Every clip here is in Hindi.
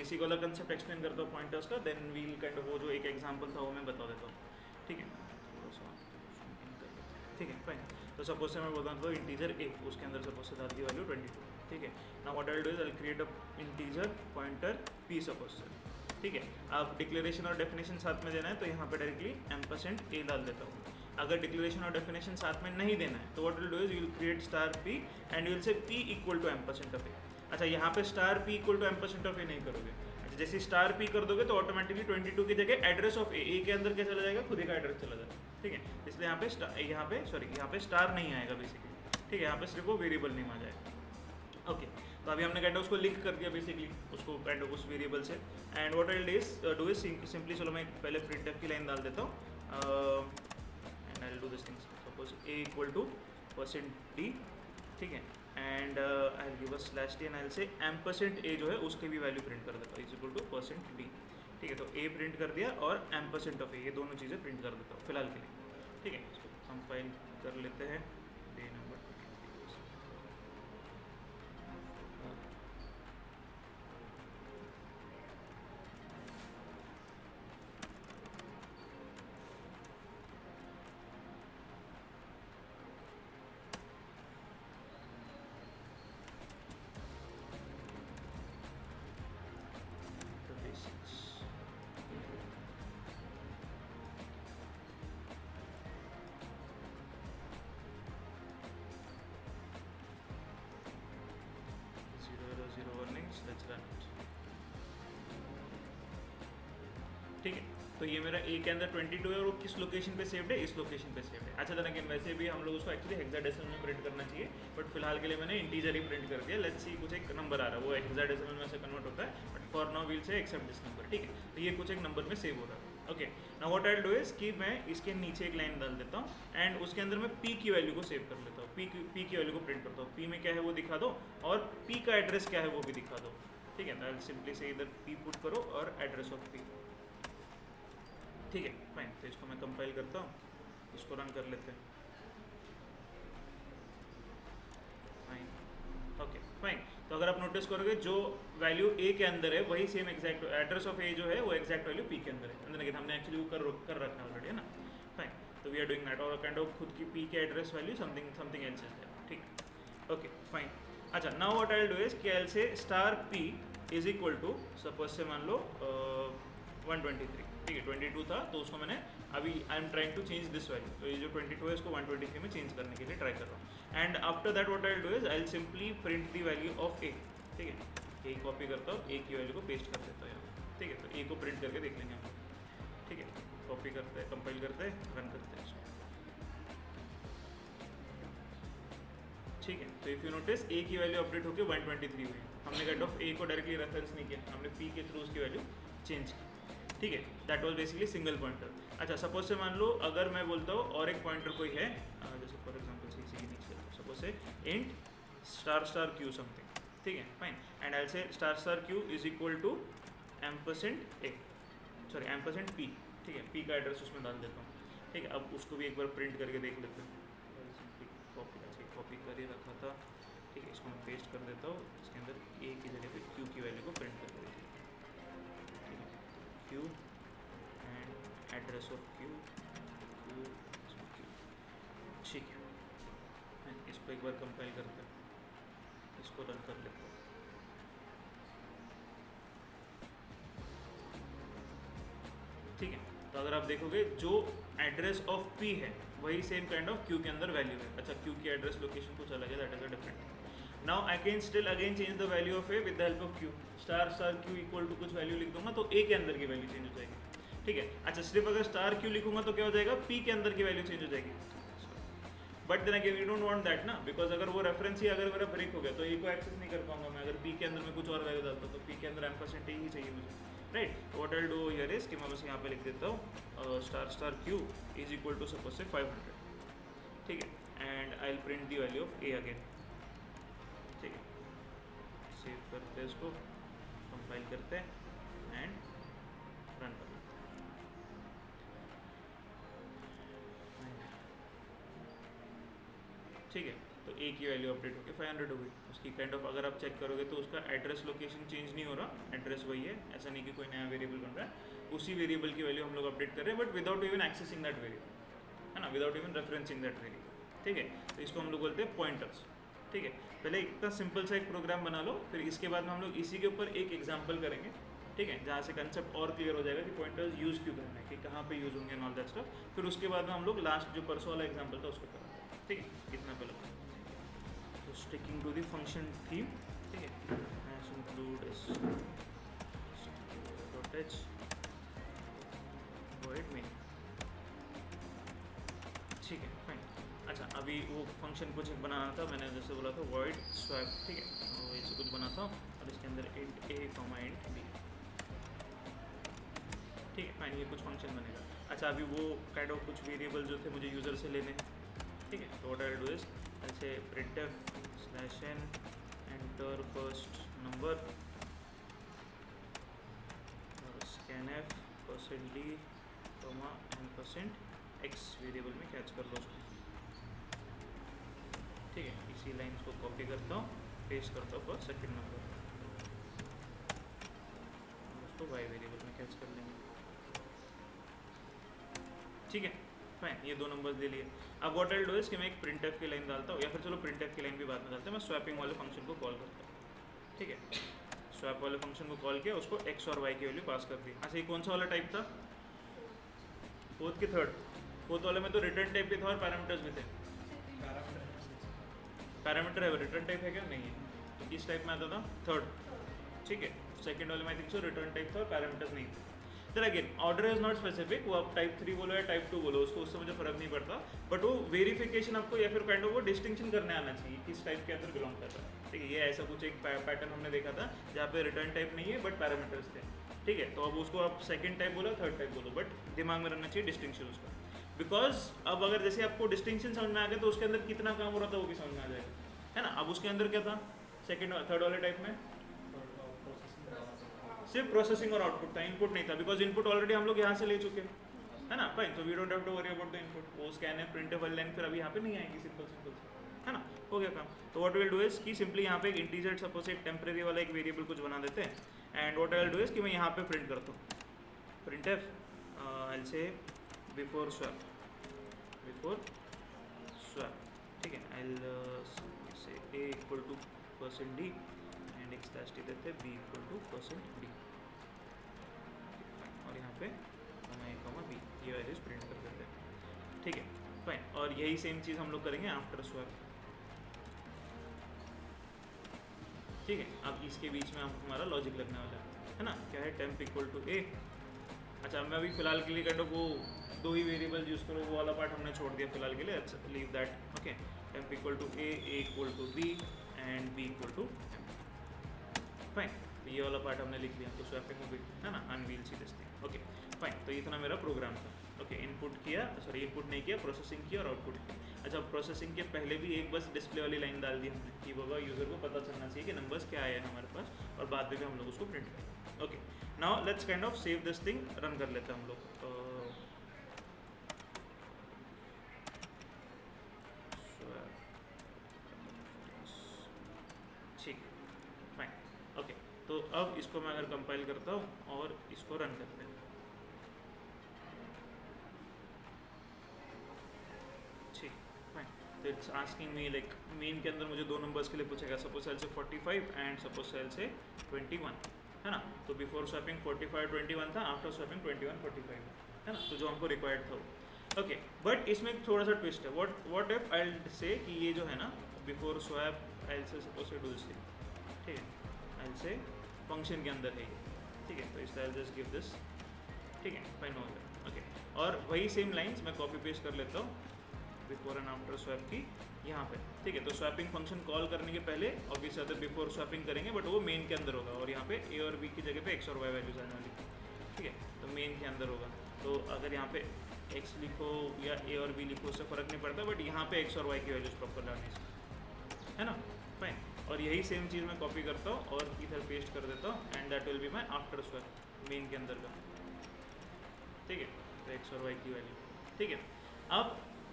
बेसिक वाला कंसेप्ट एक्सप्लेन करता हूँ पॉइंटर्स का, देन वील काइंड ऑफ वो जो एक एग्जांपल था वो मैं बता देता हूँ, ठीक है। थोड़ा सा ठीक है फाइन। तो सपोज से मैं बोलता हूँ तो इंटीजर ए, उसके अंदर सपोज से डाल दी वैल्यू 22, ठीक है। Now what I will do is I will create a integer pointer P suppose से, ठीक है। आप डिक्लेरेशन और डेफिनेशन साथ में देना है तो यहाँ पे डायरेक्टली एम्परसेंट ए डाल देता हूँ। अगर डिक्लेरेशन और डेफिनेशन साथ में नहीं देना है तो what will do is you will create star P and you will say P equal to ampersand of A. अच्छा, यहाँ पे star P equal to ampersand of A नहीं करोगे। अच्छा, जैसे स्टार पी कर दोगे तो ऑटोमेटिकली 22 की जगह एड्रेस ऑफ ए के अंदर क्या चला जाएगा, खुद ही का एड्रेस चला जाएगा, ठीक है। इसलिए यहाँ पे स्टार नहीं आएगा बेसिकली, ठीक है। यहाँ पे सिर्फ वो वेरिएबल नेम आ जाएगा। ओके, तो अभी हमने काइंड ऑफ उसको लिंक कर दिया बेसिकली, उसको काइंड ऑफ उस वेरिएबल से। And what I will do is simply, चलो मैं पहले प्रिंटफ की लाइन डाल देता हूँ and I will do this things. Suppose A equal to %d, ठीक है। And I will give a slash T and I will say ampersand A जो है उसके भी वैल्यू प्रिंट कर देता हूँ, इज इक्वल टू %d, ठीक है। तो ए प्रिंट कर दिया और एम्परसेंट ऑफ ए, ये दोनों चीज़ें प्रिंट कर देता हूँ फिलहाल के लिए, ठीक है। इसको कंपाइल कर लेते हैं, डे नंबर 36। ठीक है, तो ये मेरा ए के अंदर 22 है और वो किस लोकेशन पे सेव्ड है, इस लोकेशन पे सेव्ड है। अच्छा, अगेन वैसे भी हम लोग उसको एक्चुअली हेक्साडेसिमल में प्रिंट करना चाहिए, बट फिलहाल के लिए मैंने इंटीजर ही प्रिंट कर दिया। लेट्स सी, कुछ एक नंबर आ रहा है वो हेक्साडेसिमल में से कन्वर्ट होता है, बट फॉर नाउ वील से एक्सेप्ट दिस नंबर, ठीक है। तो ये कुछ एक नंबर में सेव हो रहा है। Okay, now what I will do is कि मैं इसके नीचे एक लाइन डाल देता हूँ एंड उसके अंदर मैं पी की वैल्यू को सेव कर लेता हूँ, पी की वैल्यू को प्रिंट करता हूँ। पी में क्या है वो दिखा दो और पी का एड्रेस क्या है वो भी दिखा दो, ठीक है। तो सिंपली से इधर पी पुट करो और एड्रेस ऑफ पी, ठीक है फाइन। तो इसको मैं कंपाइल करता हूँ, इसको रन कर लेते हैं, फाइन। Okay fine. तो अगर आप नोटिस करोगे जो वैल्यू ए के अंदर है वही सेम एग्जैक्ट एड्रेस ऑफ ए जो है वो एग्जैक्ट वैल्यू पी के अंदर है, अंदर लेकिन हमने एक्चुअली वो कर रखा है ऑलरेडी, है ना। फाइन, तो वी आर डूइंग दैट और काइंड ऑफ खुद की पी के address value something else is there, ठीक। Okay fine. अच्छा, now what I will do is कि I will say star P is equal to, suppose say मान लो 123, ठीक है। 22 था तो उसको मैंने अभी I am trying to change this value, तो ये जो 22 है इसको 123 में चेंज करने के लिए ट्राई कर रहा हूँ। And after that what I will do is I will simply print the value of A, ठीक है। ए कॉपी करता हूँ, ए की वैल्यू को पेस्ट कर देता हूँ यहाँ, ठीक है। तो ए को प्रिंट करके देख लेंगे हम लोग, ठीक है। कॉपी करते हैं, कंपाइल करते हैं, रन करते हैं इसको, ठीक है। तो इफ़ यू नोटिस ए की वैल्यू अपडेट होकर 123 हुई, हमने काइंड ऑफ ए को डायरेक्टली रेफरेंस नहीं किया, हमने पी के थ्रू उसकी वैल्यू चेंज की, ठीक है। That was basically single pointer. अच्छा, सपोज से मान लो अगर मैं बोलता हूँ और एक पॉइंटर कोई है, जैसे फॉर एग्जांपल से इसी के नीचे सपोज से इंट स्टार क्यू समथिंग, ठीक है fine. And I say star q is equal to ampersand a, sorry ampersand p, ठीक है। पी का एड्रेस उसमें डाल देता हूँ, ठीक है। अब उसको भी एक बार प्रिंट करके देख लेते हैं। कॉपी कर ही रखा था, ठीक है। इसको मैं पेस्ट कर देता हूँ, इसके अंदर ए की जगह पे क्यू की वैल्यू को प्रिंट कर देते हैं, ठीक है। Q and address of Q, ठीक है। इसको एक बार कंपाइल करते हैं, इसको रन कर लेते हैं, ठीक है। तो अगर आप देखोगे जो एड्रेस ऑफ पी है वही सेम काइंड ऑफ क्यू के अंदर वैल्यू है। अच्छा, क्यू की एड्रेस लोकेशन कुछ अलग है, that is a different. Now I can still again change the value of a with the help of q, star q equal to कुछ वैल्यू लिख दूंगा तो ए के अंदर की वैल्यू चेंज हो जाएगी, ठीक है। अच्छा, सिर्फ अगर स्टार क्यू लिखूंगा तो क्या हो जाएगा, पी के अंदर की वैल्यू चेंज हो जाएगी। But then again we don't want that ना, बिकॉज अगर वो रेफरेंस ही अगर मेरा ब्रेक हो गया तो ए को एक्सेस नहीं कर पाऊंगा मैं। अगर पी के अंदर में कुछ और वैल्यू डालता तो पी के अंदर एम्परसेंट ही चाहिए मुझे, right. What I will do here is कि मैं बस यहाँ पे लिख देता हूँ star q is equal to suppose say 500, ठीक है। And I will print the value of a again, ठीक है। सेव करते हैं इसको, कंपाइल करते हैं एंड रन कर लेते हैं, ठीक है। तो ए की वैल्यू अपडेट होकर 500 हो गई उसकी काइंड ऑफ। अगर आप चेक करोगे तो उसका एड्रेस लोकेशन चेंज नहीं हो रहा, एड्रेस वही है, ऐसा नहीं कि कोई नया वेरिएबल बन रहा है, उसी वेरिएबल की वैल्यू हम लोग अपडेट कर रहे हैं, but without even accessing that variable, है ना, without even referencing that variable, ठीक है। तो इसको हम लोग बोलते हैं पॉइंटर्स, ठीक है। पहले इतना सिंपल सा एक प्रोग्राम बना लो, फिर इसके बाद में हम लोग इसी के ऊपर एक एग्जाम्पल करेंगे, ठीक है, जहाँ से कंसेप्ट और क्लियर हो जाएगा कि पॉइंटर्स यूज़ क्यों करना है, कि कहाँ पे यूज़ होंगे, ऑल दैट स्टफ। फिर उसके बाद में हम लोग लास्ट जो परसों वाला एग्जाम्पल था उसको करेंगे, ठीक है, इतना पहले। तो sticking to the function theme, ठीक है, include dot h void main, ठीक है, फाइन। अच्छा, अभी वो फंक्शन कुछ एक बनाना था, मैंने जैसे बोला था वॉइड स्वैप, ठीक है, तो ऐसे कुछ बनाता हूँ और इसके अंदर इंट ए कॉमा इंट बी, ठीक है, फाइन, ये कुछ फंक्शन बनेगा। अच्छा, अभी वो काइंड ऑफ कुछ वेरिएबल जो थे मुझे यूज़र से लेने हैं, ठीक है, तो what I will do is ऐसे printf /n enter first number scanf %d %x variable में कैच कर लो उसको, ठीक है। इसी लाइन को कॉपी करता हूँ, पेस्ट करता हूँ फॉर सेकंड नंबर, उसको y वेरिएबल में कैच कर लेंगे, ठीक है, फाइन। ये दो नंबर्स ले लिए। अब what I will do is कि मैं एक printf की लाइन डालता हूँ, या फिर चलो printf की लाइन भी बाद में डालते हैं, मैं स्वैपिंग वाले फंक्शन को कॉल करता हूँ, ठीक है। स्वैप वाले फंक्शन को कॉल किया, उसको x और y की वैल्यू पास कर दी। अच्छा, ये कौन सा वाला टाइप था, फोर्थ की थर्ड? फोर्थ वाले में तो रिटर्न टाइप भी था और पैरामीटर्स भी थे। पैरामीटर है, रिटर्न टाइप है क्या? नहीं है। तो किस टाइप में आता था? थर्ड, ठीक है। सेकंड वाले में I think so return type था और पैरामीटर्स नहीं थे। फिर again order is not specific, वो आप टाइप 3 बोलो या टाइप 2 बोलो, उसको उससे मुझे फर्क नहीं पड़ता, बट वो वेरिफिकेशन आपको या फिर काइंड ऑफ वो डिस्टिंक्शन करने आना चाहिए किस टाइप के अंदर बिलोंग कर रहा है, ठीक है। ये ऐसा कुछ एक पैटर्न हमने देखा था जहाँ पे रिटर्न टाइप नहीं है बट पैरामीटर्स थे, ठीक है। तो अब उसको आप सेकंड टाइप बोलो, थर्ड टाइप बोलो, बट दिमाग में रहना चाहिए डिस्टिंक्शन उसका, बिकॉज अब अगर जैसे आपको डिस्टिंक्शन समझ में आ गया तो उसके अंदर कितना काम हो रहा था वो भी समझ में आ जाएगा, है ना। अब उसके अंदर क्या था सेकंड थर्ड वाले टाइप में? सिर्फ प्रोसेसिंग और आउटपुट था, इनपुट नहीं था, बिकॉज इनपुट ऑलरेडी हम लोग यहाँ से ले चुके हैं, है ना, फाइन। तो we don't have to worry about the input, वो स्कैन है प्रिंट वाली लाइन फिर अभी यहाँ पे नहीं आएगी, सिंपल सिंपल, है ना, हो गया काम। तो व्हाट विल डू इज कि सिंपली यहाँ पे एक इंटीजर सपोज एक टेम्परेरी वाला एक वेरिएबल कुछ बना देते हैं, and what I will do is कि मैं यहाँ पे प्रिंट करता हूँ printf I'll say before swap, ठीक है। I'll say a equal to %d and x dash d देते हैं, b equal to %d, और यहाँ पे b ये वैल्यूज प्रिंट कर देते हैं, ठीक है, फाइन। और यही सेम चीज़ हम लोग करेंगे आफ्टर स्वैप, ठीक है। अब इसके बीच में हमारा लॉजिक लगने वाला है ना, क्या है, टेम्प इक्वल टू ए। अच्छा, मैं अभी फिलहाल के लिए कहता वो दो ही वेरिएबल यूज़ करो, वो वाला पार्ट हमने छोड़ दिया फिलहाल के लिए, अच्छा leave that, okay. Temp equal to a equal to b and b equal to fine. तो ये वाला पार्ट हमने लिख दिया, तो स्वैपिंग हो गई, है ना, unveil see this thing, okay fine. तो इतना मेरा प्रोग्राम था, ओके। इनपुट किया, सॉरी इनपुट नहीं किया, प्रोसेसिंग किया और आउटपुट किया। अच्छा, प्रोसेसिंग के पहले भी एक बस डिस्प्ले वाली लाइन डाल दी हमने कि बाबा यूज़र को पता चलना चाहिए कि नंबर्स क्या आए हैं हमारे पास, और बाद में भी हम लोग उसको प्रिंट करें, okay. Now let's kind of save this thing, run कर लेते हैं हम लोग। ठीक है, फाइन, ओके। तो अब इसको मैं अगर कंपाइल करता हूँ और इसको रन करते हैं, ठीक, फाइन। तो it's asking me like main के अंदर मुझे दो नंबर्स के लिए पूछेगा, सपोज सेल से 45 एंड सपोज सेल से 21, है ना। तो बिफोर स्वैपिंग 45 21 था, आफ्टर स्वैपिंग 21 45 है ना, तो जो हमको रिक्वायर्ड था वो, ओके। बट इसमें थोड़ा सा ट्विस्ट है, व्हाट इफ आई से कि ये जो है ना बिफोर स्वैप आई से सपोज से डू दिस थिंग, ठीक है, आई से फंक्शन के अंदर है ये, ठीक है। तो इस आई जस्ट गिव दिस, ठीक है, फाइन हो गया, ओके। और वही सेम लाइंस मैं कॉपी पेस्ट कर लेता हूँ बिफोर एंड आफ्टर स्वैप की यहाँ पे, ठीक है। तो स्वैपिंग फंक्शन कॉल करने के पहले ऑब्वियस अदर बिफोर स्वैपिंग करेंगे, बट वो मेन के अंदर होगा, और यहाँ पे ए और बी की जगह पे एक्स और वाई वैल्यूज आने वाली, ठीक है। तो मेन के अंदर होगा, तो अगर यहाँ पे एक्स लिखो या ए और बी लिखो उससे फ़र्क नहीं पड़ता, बट यहाँ पे एक्स और वाई की वैल्यूज प्रॉपर लानी चाहिए, है ना, फाइन। और यही सेम चीज़ मैं कॉपी करता हूँ और इधर पेस्ट कर देता हूँ, and that will be my after swap main के अंदर का, ठीक है। तो एक्स और वाई की वैल्यू, ठीक है। अब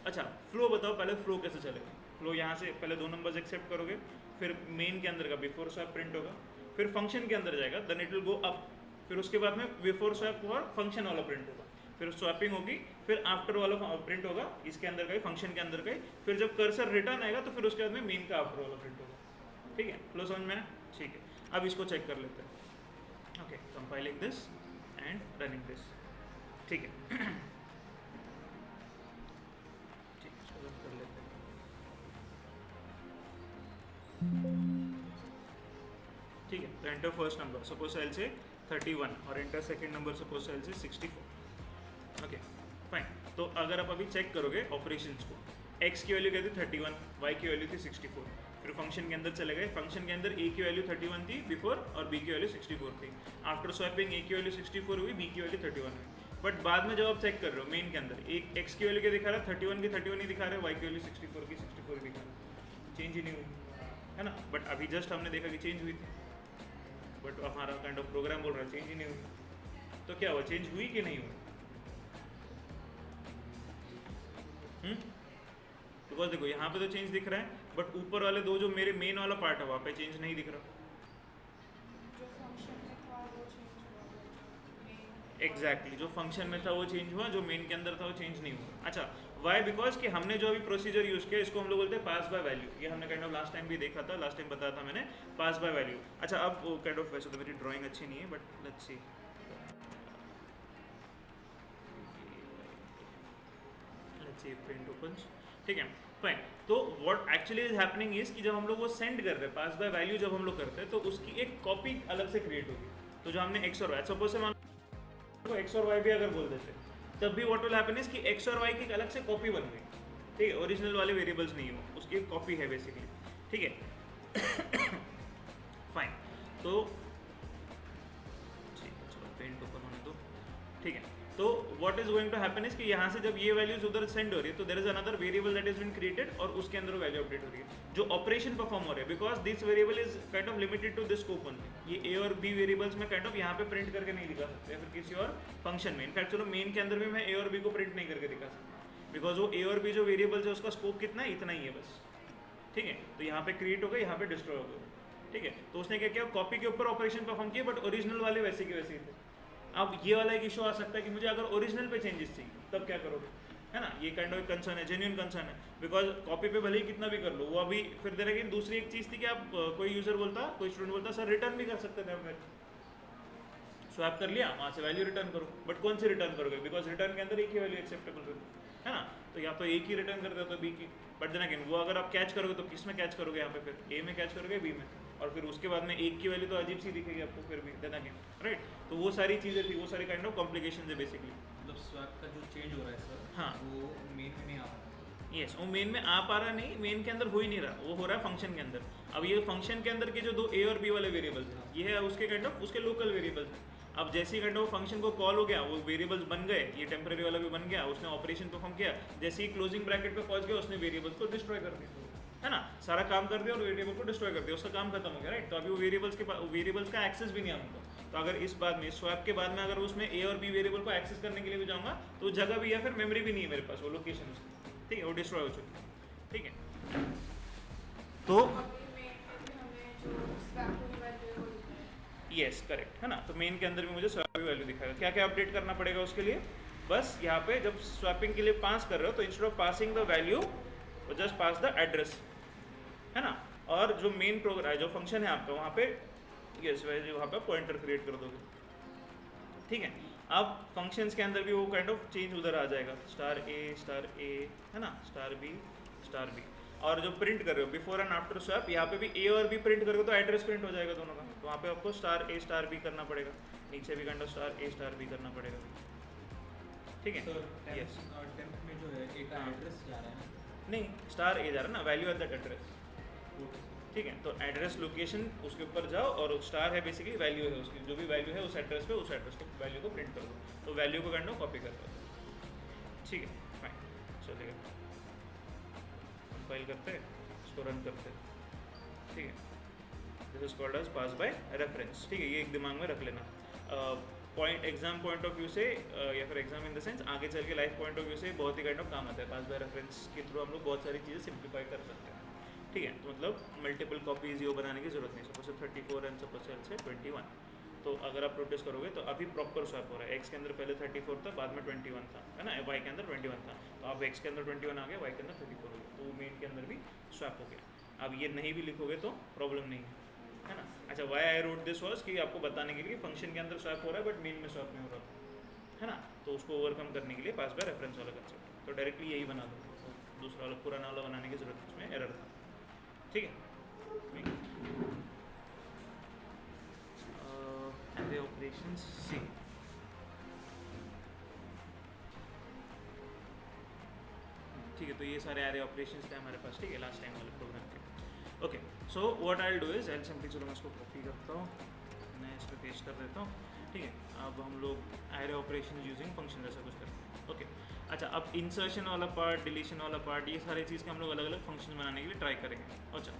अच्छा फ्लो बताओ पहले, फ्लो कैसे चलेगा, फ्लो यहाँ से पहले 2 नंबर्स एक्सेप्ट करोगे, फिर मेन के अंदर का बिफोर स्वैप प्रिंट होगा, फिर फंक्शन के अंदर जाएगा, then it will go up, फिर उसके बाद में बिफोर स्वैप और फंक्शन वाला प्रिंट होगा, फिर स्वैपिंग होगी, फिर आफ्टर वाला प्रिंट होगा इसके अंदर का ही, फंक्शन के अंदर का ही, फिर जब कर्सर रिटर्न आएगा तो फिर उसके बाद में मेन का आफ्टर वाला प्रिंट होगा। ठीक है, फ्लो समझ में आया? ठीक है, अब इसको चेक कर लेते हैं। Okay, compiling this and running this. ठीक है, ठीक है, इसको रन कर लेते हैं। ठीक है, तो enter first number, suppose sell say 31 और enter second number, suppose sell say 64। Okay fine, तो अगर आप अभी चेक करोगे ऑपरेशंस को, x की वैल्यू क्या थी 31, y की वैल्यू थी 64, फिर फंक्शन के अंदर चले गए, फंक्शन के अंदर a की वैल्यू 31 थी बिफोर और b की वैल्यू 64 थी, आफ्टर स्वैपिंग a की वैल्यू 64 हुई, b की वैल्यू 31 हुई, बट बाद में जब आप चेक कर रहे हो मेन के अंदर एक x की वैल्यू क्या दिखा रहा है 31 की 31 ही दिखा रहा है, y की वैल्यू 64 की 64 दिखा रहा है, चेंज ही नहीं हुई है ना, बट अभी जस्ट हमने देखा कि चेंज हुई थी, बट हमारा काइंड ऑफ प्रोग्राम बोल रहा है चेंज ही नहीं हुई, तो क्या हुआ, चेंज हुई कि नहीं हुई? बिकॉज देखो यहाँ पे तो चेंज दिख रहा है, बट ऊपर वाले दो जो मेरे मेन वाला पार्ट है वहाँ पे चेंज नहीं दिख रहा। एग्जैक्टली, जो फंक्शन में था वो चेंज हुआ, जो मेन के अंदर था वो चेंज नहीं हुआ। अच्छा, वाई? बिकॉज कि हमने जो अभी प्रोसीजर यूज़ किया इसको हम लोग बोलते हैं पास बाय वैल्यू, ये हमने काइंड ऑफ लास्ट टाइम भी देखा था, लास्ट टाइम बताया था मैंने, पास बाय वैल्यू। अच्छा, अब काइंड ऑफ वैसे तो मेरी ड्राइंग अच्छी नहीं है, but let's see, let's see if paint opens. ठीक है फाइन, तो what actually is happening is कि जब हम लोग वो सेंड कर रहे हैं पास बाय वैल्यू, जब हम लोग करते हैं तो उसकी एक कॉपी अलग से क्रिएट होगी। तो जो हमने एक्स और वाई, सपोज से मान लो एक्स और वाई भी अगर बोल देते तब भी व्हाट विल हैपन इज कि एक्स और वाई की एक अलग से कॉपी बन गई। ठीक है, ओरिजिनल वाले वेरिएबल्स नहीं हो, उसकी एक कॉपी है बेसिकली। ठीक है फाइन, तो ठीक है, चलो पेंट ओपन होने दो। ठीक है, तो what is going to happen is कि यहाँ से जब ये वैल्यूज उधर सेंड हो रही है तो there is another variable that is been created और उसके अंदर वो वैल्यू अपडेट हो रही है, जो ऑपरेशन परफॉर्म हो रहा है, because this variable is kind of limited to this scope only. ये ए और बी वेरिएबल्स में काइंड ऑफ यहाँ पे प्रिंट करके नहीं दिखा सकते, फिर किसी और फंक्शन में। इनफैक्ट चलो मेन के अंदर भी मैं ए और बी को प्रिंट नहीं करके दिखा सकता, बिकॉज वो ए और बी जो वेरिएबल्स है उसका स्कोप कितना है, इतना ही है बस। ठीक है, तो यहाँ पे क्रिएट हो गया, यहाँ पे डिस्ट्रॉय हो गया। ठीक है, तो उसने क्या किया, कॉपी के ऊपर ऑपरेशन परफॉर्म किया, बट ओरिजिनल वाले वैसे के वैसे ही थे। अब ये वाला एक इशू आ सकता है कि मुझे अगर ओरिजिनल पे चेंजेस चाहिए तब क्या करोगे, है ना, ये काइंड ऑफ कंसर्न है, जेन्युइन कंसर्न है, बिकॉज कॉपी पे भले ही कितना भी कर लो वो अभी फिर दे रहा। दूसरी एक चीज़ थी कि आप कोई यूजर बोलता, कोई स्टूडेंट बोलता सर रिटर्न भी कर सकते थे, हमने स्वैप कर लिया, वहाँ से वैल्यू रिटर्न करो, बट कौन सी रिटर्न करोगे, बिकॉज रिटर्न के अंदर एक ही वैल्यू एक्सेप्टेबल होगी, है ना, तो या तो एक ही रिटर्न करते हो तो बी की, बट देन अगेन वो अगर आप कैच करोगे तो किस में कैच करोगे, यहाँ पे फिर ए में कैच करोगे, बी में, और फिर उसके बाद में एक की वैल्यू तो अजीब सी दिखेगी आपको फिर भी, देन अगेन राइट। तो वो सारी चीज़ें थी, वो सारी काइंड ऑफ कॉम्प्लिकेशन है बेसिकली। मतलब स्वैप का जो चेंज हो रहा है सर, हाँ, वो मेन में नहीं आ रहा। यस, वो मेन में आ पा रहा नहीं, मेन के अंदर हो ही नहीं रहा, वो हो रहा है फंक्शन के अंदर। अब ये फंक्शन के अंदर के जो दो ए और बी वाले वेरिएबल्स हैं, ये है उसके काइंड ऑफ उसके लोकल वेरिएबल्स हैं। अब जैसे ही काइंड ऑफ फंक्शन को कॉल हो गया, वो वेरिएबल्स बन गए, ये टेम्परेरी वाला भी बन गया, उसने ऑपरेशन परफॉर्म किया, जैसे ही क्लोजिंग ब्रैकेट पे पहुंच गया उसने वेरिएबल्स को डिस्ट्रॉय कर दिया, है ना, सारा काम कर दिया और वेरिएबल को डिस्ट्रॉय कर दिया, उसका काम खत्म हो गया राइट। तो अभी वो वेरिएबल्स का एक्सेस भी नहीं है उनको। तो अगर इस बाद में स्वैप के बाद में अगर उसमें ए और बी वेरिएबल को एक्सेस करने के लिए भी जाऊँगा तो जगह भी है, फिर मेमोरी भी नहीं है मेरे पास, वो लोकेशन उसकी, ठीक है, वो डिस्ट्रॉय हो चुकी है। ठीक है, तो यस करेक्ट, है ना, तो मेन के अंदर भी मुझे स्वैप वैल्यू दिखाएगा। क्या क्या अपडेट करना पड़ेगा उसके लिए, बस यहाँ पे जब स्वैपिंग के लिए पास कर रहे हो तो instead of passing the value just pass the address, है ना, और जो मेन प्रोग्राम जो फंक्शन है आपका वहाँ पे यस वहाँ पे पॉइंटर क्रिएट कर दोगे। ठीक है, अब फंक्शंस के अंदर भी वो काइंड ऑफ चेंज उधर आ जाएगा, स्टार ए, है ना, स्टार बी, और जो प्रिंट कर रहे हो बिफोर एंड आफ्टर स्वैप, यहाँ पे भी ए और बी प्रिंट करोगे तो एड्रेस प्रिंट हो जाएगा दोनों का, तो वहाँ पे आपको स्टार ए स्टार बी करना पड़ेगा, नीचे भी kind of star a star b करना पड़ेगा। ठीक है, यस, टेम्प में जो है ए का एड्रेस जा रहा है, नहीं स्टार ए जा रहा है ना, वैल्यू एट दैट एड्रेस। ठीक है, तो एड्रेस लोकेशन उसके ऊपर जाओ और स्टार है बेसिकली वैल्यू है उसकी, जो भी वैल्यू है उस एड्रेस पे उस एड्रेस को वैल्यू को प्रिंट कर दो, तो वैल्यू को काइंड ऑफ कॉपी कर दो। ठीक है फाइन, चलिए कंपाइल करते हैं, इसको रन करते हैं। ठीक है, this is called as pass by reference. ठीक है, ये एक दिमाग में रख लेना। Point exam point of view से या फिर एग्जाम इन द सेंस आगे चल के लाइफ पॉइंट ऑफ व्यू से बहुत ही काइंड ऑफ काम आता है। पास बाय रेफरेंस के थ्रू हम लोग बहुत सारी चीज़ें सिंप्लीफाई कर सकते हैं, ठीक है। तो मतलब मल्टीपल कॉपीज ये बनाने की जरूरत नहीं। सपोज 34 एंड सपोज से 21, तो अगर आप नोटिस करोगे तो अभी प्रॉपर स्वैप हो रहा है। एक्स के अंदर पहले 34 था, बाद में 21 था, है ना। वाई के अंदर 21 था, तो अब एक्स के अंदर 21 आ गया, वाई के अंदर 34 हो गया, तो मेन के अंदर भी स्वैप हो गया। अब ये नहीं भी लिखोगे तो प्रॉब्लम नहीं है ना। अच्छा, why I wrote this was कि आपको बताने के लिए फंक्शन के अंदर स्वैप हो रहा है बट मेन में स्वैप नहीं हो रहा है ना। तो उसको ओवरकम करने के लिए पास बाय रेफरेंस वाला कंसेप्ट, तो डायरेक्टली यही बना दो। तो दूसरा वाला पुराना वाला बनाने की जरूरत है, उसमें एरर था, ठीक है। एरे ऑपरेशंस सी, ठीक है। तो ये सारे एरे ऑपरेशंस थे हमारे पास, ठीक है, लास्ट टाइम वाले प्रोग्राम के। Okay, so what I will do is I simply, चलो मैं इसको कॉपी करता हूँ, मैं इस पर पेस्ट कर देता हूँ, ठीक है। अब हम लोग एरे ऑपरेशन यूजिंग फंक्शन जैसा कुछ करते हैं, ओके। अच्छा, अब इंसर्शन वाला पार्ट, डिलीशन वाला पार्ट, ये सारी चीज़ के हम लोग अलग अलग फंक्शन बनाने के लिए ट्राई करेंगे। अच्छा,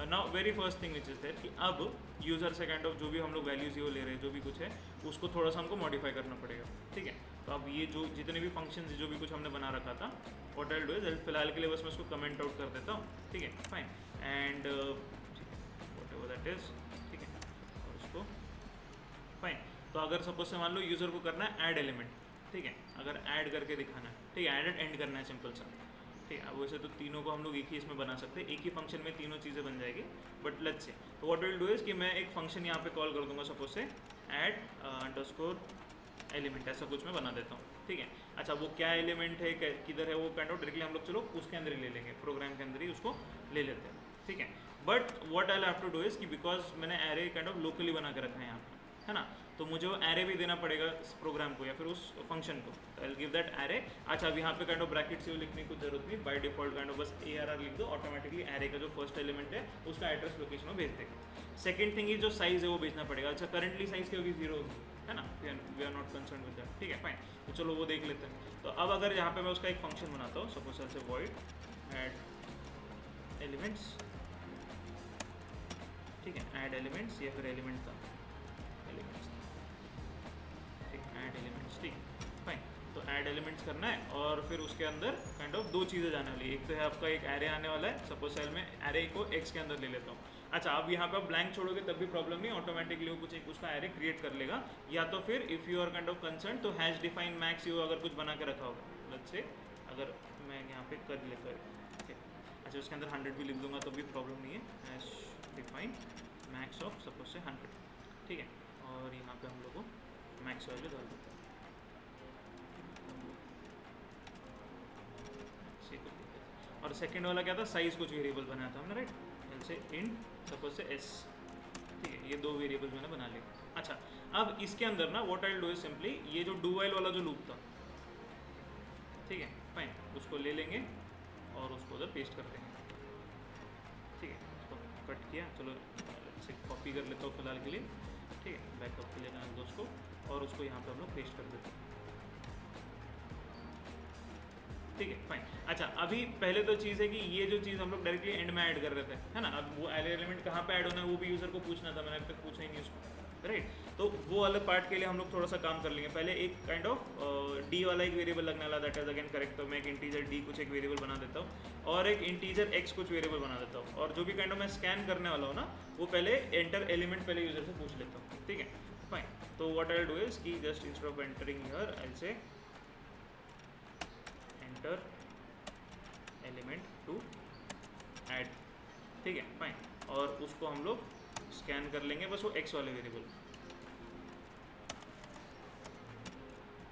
now very first thing which is there कि अब यूज़र से काइंड ऑफ जो भी हम लोग वैल्यूज़ ये ले रहे हैं, जो भी कुछ है, उसको थोड़ा सा हमको मॉडिफाई करना पड़ेगा, ठीक है। तो अब ये जो जितने भी फंक्शन जो भी कुछ हमने बना रखा था, what I will do is फिलहाल के लिए बस मैं उसको कमेंट आउट कर देता हूँ, ठीक है, fine. And what ever that is, ठीक है, और उसको फाइन। तो अगर सपोज से मान लो यूज़र को करना है ऐड एलिमेंट, ठीक है, अगर ऐड करके दिखाना है, ठीक है, ऐड एंड एंड करना है, सिंपल सा, ठीक है। अब वैसे तो तीनों को हम लोग एक ही इसमें बना सकते हैं, एक ही फंक्शन में तीनों चीज़ें बन जाएगी, बट लेट्स से तो व्हाट विल डू इज़ कि मैं एक फंक्शन यहाँ पे कॉल कर दूंगा, suppose say add underscore element, ऐसा कुछ मैं बना देता हूँ, ठीक है। अच्छा, वो क्या एलिमेंट है, किधर है, वो काइंड ऑफ डायरेक्टली हम लोग चलो उसके अंदर ही ले लेंगे, प्रोग्राम के अंदर ही उसको ले लेते हैं, ठीक है। But what I have to do is कि बिकॉज मैंने एरे काइंड ऑफ लोकली बना के रखा है यहाँ पे, है ना, तो मुझे वो एरे भी देना पड़ेगा इस प्रोग्राम को या फिर उस फंक्शन को। आई विल गिव दैट एरे। अच्छा, अब यहाँ पे काइंड ऑफ ब्रैकेट से लिखने की जरूरत नहीं, बाय डिफॉल्ट काइंड ऑफ बस ARR लिख दो, ऑटोमेटिकली एरे का जो फर्स्ट एलिमेंट है उसका एड्रेस लोकेशन में भेज देगा। सेकंड थिंग इज जो साइज़ है वो भेजना पड़ेगा। अच्छा, करंटली साइज़ क्या होगी, 0 होगी, है ना, we are not concern with that, ठीक है, फाइन। तो चलो वो देख लेते हैं। तो अब अगर यहाँ पे मैं उसका एक फंक्शन बनाता हूँ, सपोज से वॉइड ऐड एलिमेंट्स, ठीक है, ऐड एलिमेंट्स या फिर एलिमेंट था, एलिमेंट्स, ठीक, ऐड एलिमेंट्स, ठीक, फाइन। तो ऐड एलिमेंट्स करना है और फिर उसके अंदर काइंड ऑफ दो चीज़ें जाने वाली है। एक तो है आपका एक एरे आने वाला है, सपोज सेल में एरे को एक्स के अंदर ले लेता हूँ। अच्छा, अब यहाँ पे आप ब्लैंक छोड़ोगे तब भी प्रॉब्लम नहीं, ऑटोमेटिकली वो कुछ एक उसका एरे क्रिएट कर लेगा। या तो फिर if you are kind of concern तो हैश डिफाइन मैक्स यू अगर कुछ बना के रखा होगा, लेट्स से अगर मैं यहाँ पे कर लेता हूँ, ठीक है। अच्छा, उसके अंदर 100 भी लिख दूंगा तो भी प्रॉब्लम नहीं है, hash define max of suppose से 100, ठीक है। और यहाँ पे हम लोग को मैक्स वैल्यू डाल देते हैं, और सेकंड वाला क्या था, साइज़ कुछ वेरिएबल बनाया था हमने, राइट, जैसे इंट सपोज से एस, ठीक है, ये दो वेरिएबल्स मैंने बना लिए। अच्छा, अब इसके अंदर ना what I will do is simply ये जो डू वाइल वाला जो लूप था, ठीक है, फाइन, उसको ले लेंगे और उसको उधर पेस्ट कर देंगे, ठीक है। उसको कट किया, चलो से कॉपी कर लेता हूँ फिलहाल के लिए, ठीक है, बैकअप के लिए मैं उसको और उसको यहाँ पे हम लोग पेस्ट कर देते हैं, ठीक है, फाइन। अच्छा, अभी पहले तो चीज़ है कि ये जो चीज़ हम लोग डायरेक्टली एंड में ऐड कर रहे थे, है ना। अब वो एलिमेंट कहाँ पे ऐड होना है वो भी यूज़र को पूछना था, मैंने अब तक पूछा ही नहीं उसको, राइट। तो वो वाले पार्ट के लिए हम लोग थोड़ा सा काम कर लेंगे। पहले एक काइंड ऑफ डी वाला एक वेरिएबल लगने वाला, दैट इज अगेन करेक्ट। तो मैं एक इंटीजर डी कुछ एक वेरिएबल बना देता हूँ और एक इंटीजर एक्स कुछ वेरिएबल बना देता हूँ, और जो भी काइंड ऑफ मैं स्कैन करने वाला हूँ ना वो पहले एंटर एलिमेंट पहले यूज़र से पूछ लेता हूँ, ठीक है, फाइन। तो what I will do is कि just instead of entering here I will say enter element to add, ठीक है, फाइन। और उसको हम लोग स्कैन कर लेंगे बस वो एक्स वाले वेरिएबल,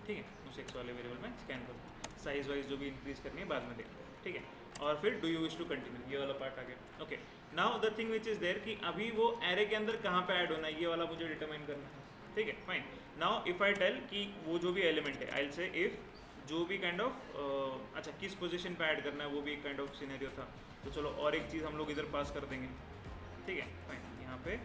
ठीक है, उस एक्स वाले वेरिएबल में स्कैन कर, साइज वाइज जो भी इंक्रीज करनी है बाद में देखते हैं, ठीक है। और फिर do you wish to continue, ये वाला पार्ट आ गया, okay. Now the thing which is there कि अभी वो एरे के अंदर कहाँ पे ऐड होना है ये वाला मुझे डिटरमाइन करना है, ठीक है, fine. Now if I tell कि वो जो भी एलिमेंट है, आई विल से इफ जो भी काइंड ऑफ अच्छा किस पोजीशन पे ऐड करना है वो भी एक काइंड ऑफ सिनेरियो था। तो चलो और एक चीज़ हम लोग इधर पास कर देंगे, ठीक है, फाइन। यहाँ पे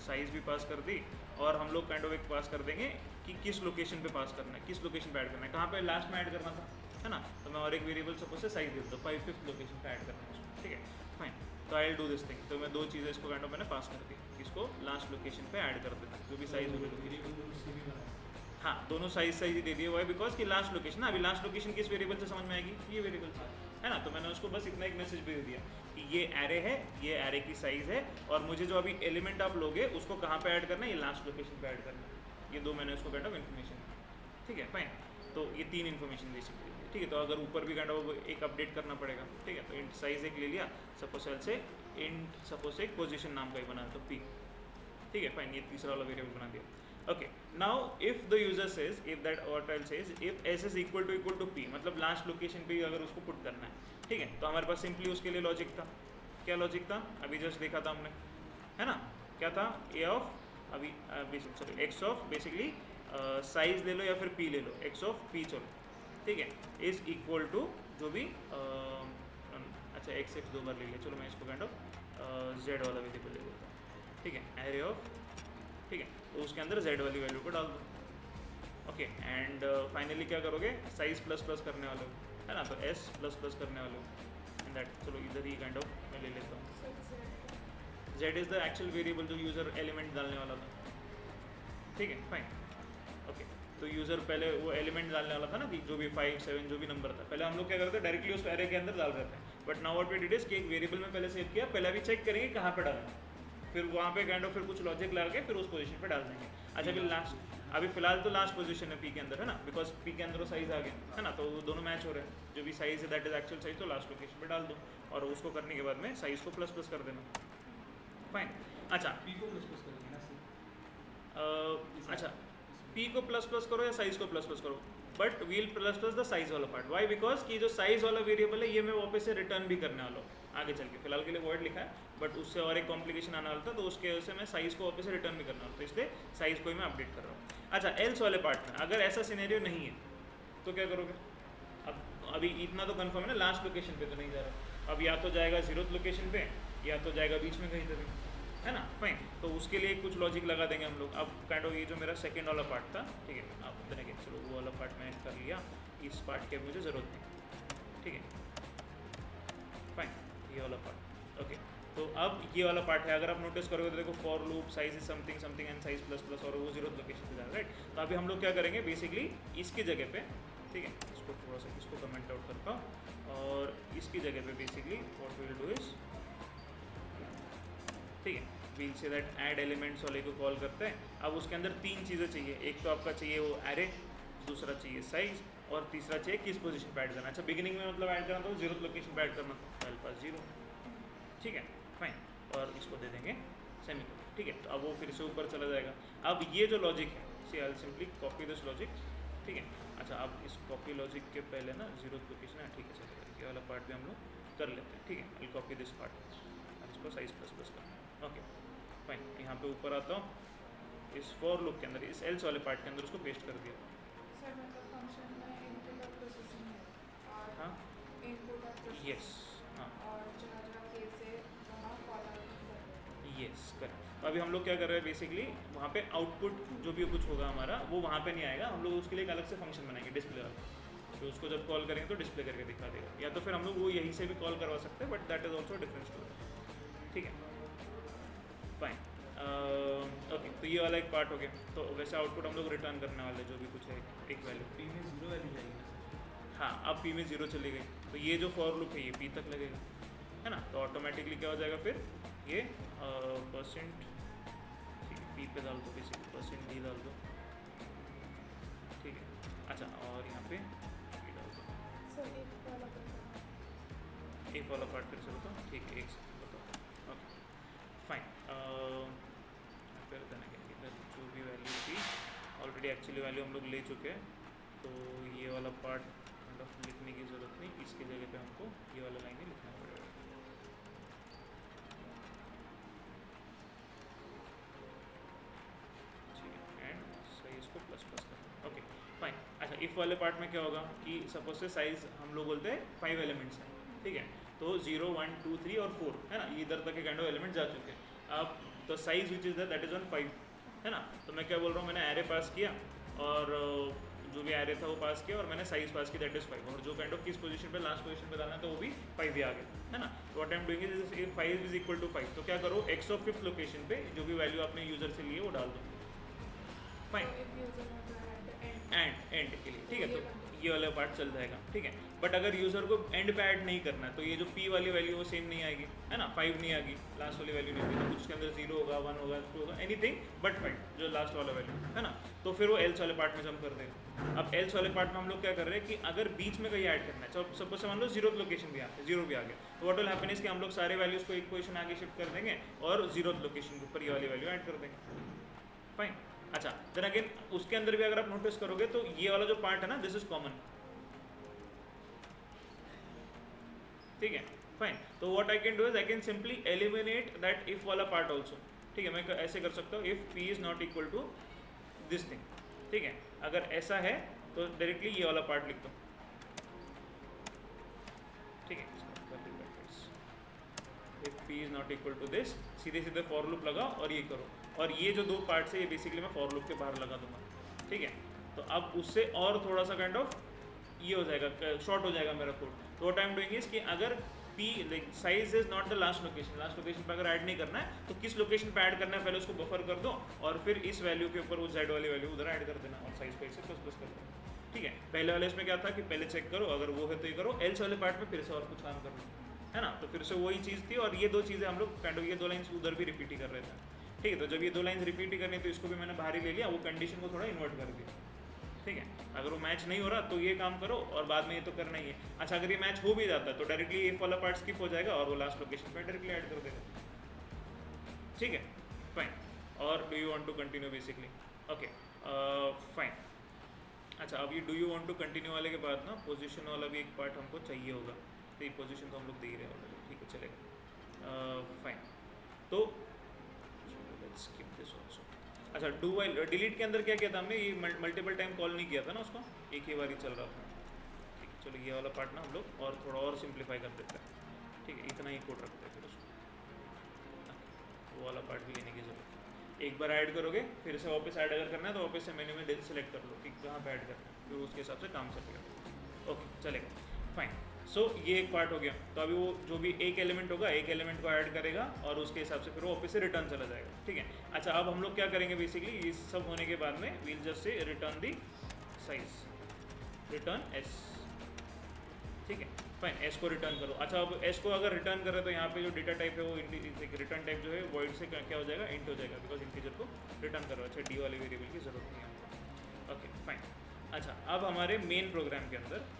साइज़ भी पास कर दी और हम लोग काइंड ऑफ एक पास कर देंगे कि किस लोकेशन पे पास करना है, किस लोकेशन पे ऐड करना है, कहाँ पे लास्ट में ऐड करना था, है ना। तो मैं और एक वेरिएबल सपोज से साइज दे दूँ, 5/5 लोकेशन पे ऐड करना है उसको, ठीक है, फाइन। तो तो आई विल डू दिस थिंग, तो मैं 2 चीज़ें इसको काइंड ऑफ मैंने पास कर दी, इसको लास्ट लोकेशन पे ऐड कर देता, जो भी साइज होगी लोकेशन। हाँ, दोनों साइज ही दे दिए हुआ है, बिकॉज कि लास्ट लोकेशन ना, अभी लास्ट लोकेशन किस वेरिएबल से समझ में आएगी, ये वेरिएबल से, है ना। तो मैंने उसको बस इतना एक मैसेज भी दे दिया कि ये एरे है, ये एरे की साइज़ है, और मुझे जो अभी एलिमेंट आप लोगे उसको कहाँ पे ऐड करना है, ये लास्ट लोकेशन पे ऐड करना है। ये 2 मैंने उसको काइंड ऑफ इन्फॉर्मेशन, ठीक है फाइन। तो ये 3 इन्फॉर्मेशन बेसिकली, ठीक है। तो अगर ऊपर भी काइंड ऑफ एक अपडेट करना पड़ेगा, ठीक है। तो इंट साइज एक ले लिया, सपोज एल से इंट सपोज एक पोजीशन नाम का ही बना तो पी, ठीक है फाइन। ये तीसरा वाला वेरिएबल बना दिया। Okay, now if the user says, if that portal says if S is equal to P, मतलब लास्ट लोकेशन पे अगर उसको पुट करना है, ठीक है। तो हमारे पास सिंपली उसके लिए लॉजिक था, क्या लॉजिक था, अभी जस्ट देखा था हमने, है ना। क्या था, ए ऑफ अभी sorry x of basically size ले लो या फिर पी ले लो, एक्स ऑफ पी चलो, ठीक है, इज इक्वल टू जो भी अच्छा एक्स 2 बार ले लिया, चलो मैं इसको काइंड ऑफ जेड वाला वेरिएबल ले लेता हूँ, ठीक है, एरे ऑफ, ठीक है। तो उसके अंदर जेड वाली वैल्यू को डाल दो। ओके, एंड फाइनली क्या करोगे, साइज प्लस प्लस करने वाले हो, है ना। तो एस प्लस प्लस करने वाले हो, एंड दैट, चलो इधर ही काइंड ऑफ मैं ले लेता हूँ। Z is the actual variable जो यूज़र एलिमेंट डालने वाला था, ठीक है फाइन। ओके, तो यूज़र पहले वो एलिमेंट डालने वाला था ना, कि जो भी 5 7 जो भी नंबर था, पहले हम लोग क्या करते हैं, डायरेक्टली उस एरे के अंदर डाल देते हैं। But now what we did is कि एक वेरिएबल में पहले सेव किया, पहले भी चेक करेंगे कहाँ पे डालना है, फिर वहाँ पे काइंड ऑफ फिर कुछ लॉजिक लगा के फिर उस पोजीशन पे डाल देंगे। अच्छा, फिर लास्ट, अभी फिलहाल तो लास्ट पोजीशन है पी के अंदर, है ना, बिकॉज पी के अंदर वो साइज आ गया, है ना। तो वो दोनों मैच हो रहे हैं, जो भी साइज है दैट इज एक्चुअल साइज, तो लास्ट लोकेशन पे डाल दो, और उसको करने के बाद में साइज को प्लस प्लस कर देना, फाइन। अच्छा, पी को प्लस प्लस करेंगे ना अच्छा, पी को प्लस प्लस करो या साइज को प्लस प्लस करो, but we'll plus plus the size वाला पार्ट। वाई, बिकॉज कि जो साइज वाला वेरिएबल है ये मैं वापस से रिटर्न भी करने वाला हूँ आगे चल के, फिलहाल के लिए वर्ड लिखा है, बट उससे और एक कॉम्प्लिकेशन आने वाला था, तो उसके वजह से मैं साइज को वापस से रिटर्न भी करना वाला, तो इसलिए साइज को ही मैं अपडेट कर रहा हूँ। अच्छा, एल्स वाले पार्ट में अगर ऐसा सिनेरियो नहीं है तो क्या करोगे, अब अभी इतना तो कंफर्म है ना, लास्ट लोकेशन पे तो नहीं जा रहा, अब या तो जाएगा 0th लोकेशन पे, या तो जाएगा बीच में कहीं तक, है ना, फाइन। तो उसके लिए कुछ लॉजिक लगा देंगे हम लोग। अब काइंड ऑफ ये जो मेरा सेकंड वाला पार्ट था, ठीक है, आप पता नहीं, चलो वो वाला पार्ट मैंने कर लिया, इस पार्ट की मुझे ज़रूरत नहीं, ठीक है फाइन, ये वाला पार्ट। ओके, तो अब ये वाला पार्ट है, अगर आप नोटिस करोगे तो देखो for loop size is something something and size plus plus, और वो 0th लोकेशन पे जा रहा है, राइट। तो अभी हम लोग क्या करेंगे बेसिकली, इसकी जगह पे, ठीक है, इसको थोड़ा सा इसको कमेंट आउट करता हूँ, और इसकी जगह पे basically what we will do is, ठीक है, we'll say that add elements वाले को कॉल करते हैं। अब उसके अंदर 3 चीज़ें चाहिए, एक तो आपका चाहिए वो एरे, दूसरा चाहिए साइज, और तीसरा चाहिए किस पोजीशन पे ऐड करना। अच्छा, बिगिनिंग में मतलब ऐड करना तो 0th लोकेशन पे ऐड करना, तो मेरे पास 0, ठीक है फाइन, और इसको दे देंगे सेमीकोलन, ठीक है। तो अब वो फिर से ऊपर चला जाएगा। अब ये जो लॉजिक है, see I will simply copy this logic, ठीक है। अच्छा, अब इस कॉपी लॉजिक के पहले ना 0th लोकेशन है, ठीक है, चलो ये वाला पार्ट भी हम लोग कर लेते हैं, ठीक है। आई कॉपी दिस पार्ट, इसको साइज प्लस प्लस करना है, ओके फाइन। यहाँ पे ऊपर आता हूँ, इस फॉर लूप के अंदर, इस एल्स वाले पार्ट के अंदर उसको पेस्ट कर दिया। सर मतलब फंक्शन में इनपुट और प्रोसेसिंग है, और हाँ, इनपुट और प्रोसेसिंग, यस, हाँ, और जहाँ जहाँ केस है वहाँ कॉल आउट करते हैं। Yes correct. तो अभी हम लोग क्या कर रहे हैं बेसिकली, वहाँ पे आउटपुट जो भी कुछ होगा हमारा वो वहाँ पे नहीं आएगा, हम लोग उसके लिए एक अलग से फंक्शन बनाएंगे डिस्प्ले वाला, तो उसको जब कॉल करेंगे तो डिस्प्ले करके दिखा देगा, या तो फिर हम लोग वो यहीं से भी कॉल करवा सकते हैं, but that is also different story, ठीक है फाइन। ओके, तो ये वाला एक पार्ट हो गया। तो वैसे आउटपुट हम लोग रिटर्न करने वाले जो भी कुछ है, एक वैल्यू, पी में 0 वैल्यू जाएगी ना सर। हाँ, अब पी में 0 चली गई, तो ये जो फॉर लूप है ये पी तक लगेगा, है ना। तो ऑटोमेटिकली क्या हो जाएगा फिर, ये परसेंट, ठीक है, पी पे डाल दो, बेसिकली परसेंट डी डाल दो, ठीक है। अच्छा, और यहाँ पे ये डाल दो, सर एक वाला करते एक वाला पार्ट फिर से बताओ, ठीक है, एक सेकंड बताओ, ओके फाइन। फिर देना क्या, इधर जो भी वैल्यू थी ऑलरेडी एक्चुअली वैल्यू हम लोग ले चुके हैं, तो ये वाला पार्ट मतलब लिखने की ज़रूरत नहीं, इसकी जगह पे हमको ये वाला लाइन ही लिखना पड़ेगा, ठीक है, एंड सही इसको प्लस प्लस करना, ओके फाइन। अच्छा, इफ़ वाले पार्ट में क्या होगा कि सपोज से साइज़ हम लोग बोलते हैं 5 एलिमेंट्स हैं, ठीक है, तो 0 1 2 3 और 4, है ना, इधर तक के काइंड ऑफ एलिमेंट जा चुके हैं। अब तो size which is that is on 5, है ना। तो मैं क्या बोल रहा हूँ, मैंने एरे पास किया, और जो भी एरे था वो पास किया और मैंने साइज पास की दैट इज 5 और जो काइंड ऑफ किस पोजीशन पे लास्ट पोजीशन पे डालना था वो भी 5 ही आ गया है ना. What I am doing is 5 is equal to 5 तो क्या करो x ऑफ फिफ्थ लोकेशन पे जो भी वैल्यू आपने यूजर से लिए वो डाल दो. Fine. if user want to add the end and के लिए ठीक है. तो ये वाला पार्ट चल जाएगा ठीक है. बट अगर यूजर को एंड पे ऐड नहीं करना है तो ये जो p वाली वैल्यू वो सेम नहीं आएगी है ना. 5 नहीं आएगी लास्ट वाली वैल्यू नहीं आएगी. तो कुछ के अंदर 0 होगा 1 होगा 2 होगा एनीथिंग बट 5 जो लास्ट वाला वैल्यू है ना. तो फिर वो एल्स वाले पार्ट में जम कर देगा. अब एल्स वाले पार्ट में हम लोग क्या कर रहे हैं कि अगर बीच में कहीं ऐड करना है तो सपोज से मान लो 0th लोकेशन भी आता है 0 भी आ गया तो व्हाट विल हैपन इज कि हम लोग सारे वैल्यूज को एक पोजीशन आगे शिफ्ट कर देंगे और 0th लोकेशन के ऊपर ये वाली वैल्यू ऐड कर देंगे. फाइन. अच्छा देन अगेन उसके अंदर भी अगर आप नोटिस करोगे तो ये वाला जो पार्ट है ना दिस इज कॉमन. ठीक है. फाइन. तो what I can do is I can simply eliminate that if वाला पार्ट आल्सो. ठीक है. मैं ऐसे कर सकता हूँ if p is not equal to this thing. ठीक है. अगर ऐसा है तो डायरेक्टली ये वाला पार्ट लिख दो. ठीक है. If p is not equal to this सीधे सीधे फॉर लूप लगाओ और ये करो और ये जो दो पार्ट्स है ये बेसिकली मैं फॉर लूप के बाहर लगा दूंगा. ठीक है. तो अब उससे और थोड़ा सा काइंड ऑफ ये हो जाएगा शॉर्ट हो जाएगा मेरा कोड. तो what I am doing is कि अगर p like size is not the last location पे अगर ऐड नहीं करना है तो किस लोकेशन पे ऐड करना है पहले उसको बफर कर दो और फिर इस वैल्यू के ऊपर वो z वाली वैल्यू उधर ऐड कर देना और साइज को ऐसे प्लस प्लस कर देना. ठीक है. पहले वाले इसमें क्या था कि पहले चेक करो अगर वो है तो ये करो. एल्स वाले पार्ट में फिर से और कुछ काम करना है ना. तो फिर से वही चीज़ थी और ये दो चीज़ें हम लोग काइंड ऑफ ये दो लाइन्स उधर भी रिपीट ही कर रहे थे. ठीक है. तो जब ये दो लाइन्स रिपीट ही करनी तो इसको भी मैंने बाहर ही ले लिया वो कंडीशन को थोड़ा इन्वर्ट कर दिया. ठीक है. अगर वो मैच नहीं हो रहा तो ये काम करो और बाद में ये तो करना ही है. अच्छा अगर ये मैच हो भी जाता है तो डायरेक्टली इफ वाला पार्ट स्किप हो जाएगा और वो लास्ट लोकेशन पे डायरेक्टली ऐड कर देगा. ठीक है. फाइन. और do you want to continue basically. Okay. Fine. अच्छा अब ये do you want to continue वाले के बाद ना पोजीशन वाला भी एक पार्ट हमको चाहिए होगा. तो ये पोजीशन तो हम लोग दे ही रहे हैं. ठीक है चलेगा. फाइन. तो लेट्स स्किप दिस आल्सो. अच्छा डू वाइल डिलीट के अंदर क्या किया था हमने ये मल्टीपल टाइम कॉल नहीं किया था ना उसको एक ही बार ही चल रहा था. ठीक है. चलो ये वाला पार्ट ना हम लोग और थोड़ा और सिंप्लीफाई कर देते हैं. ठीक है. इतना ही कोड रखते हैं फिर उसको. वो वाला पार्ट भी लेने की जरूरत है. एक बार ऐड करोगे फिर से वापस ऐड अगर करना है तो वापस से मेन्यू में सेलेक्ट कर लो कि कहाँ पे ऐड करना है फिर उसके हिसाब से काम चलेगा. ओके चलेगा. फाइन. सो ये एक पार्ट हो गया. तो अभी वो जो भी एक एलिमेंट होगा एक एलिमेंट को ऐड करेगा और उसके हिसाब से फिर वो वापस से रिटर्न चला जाएगा. ठीक है. अच्छा अब हम लोग क्या करेंगे बेसिकली ये सब होने के बाद में we'll just say return the size return s. ठीक है. फाइन. s को रिटर्न करो. अच्छा अब s को अगर रिटर्न करें तो यहाँ पे जो डेटा टाइप है वो रिटर्न टाइप जो है वॉइड से क्या हो जाएगा इंट हो जाएगा बिकॉज इंटीजर को रिटर्न करो. अच्छा डी वाले वेरिएबल की जरूरत नहीं है. Okay fine. अच्छा अब हमारे मेन प्रोग्राम के अंदर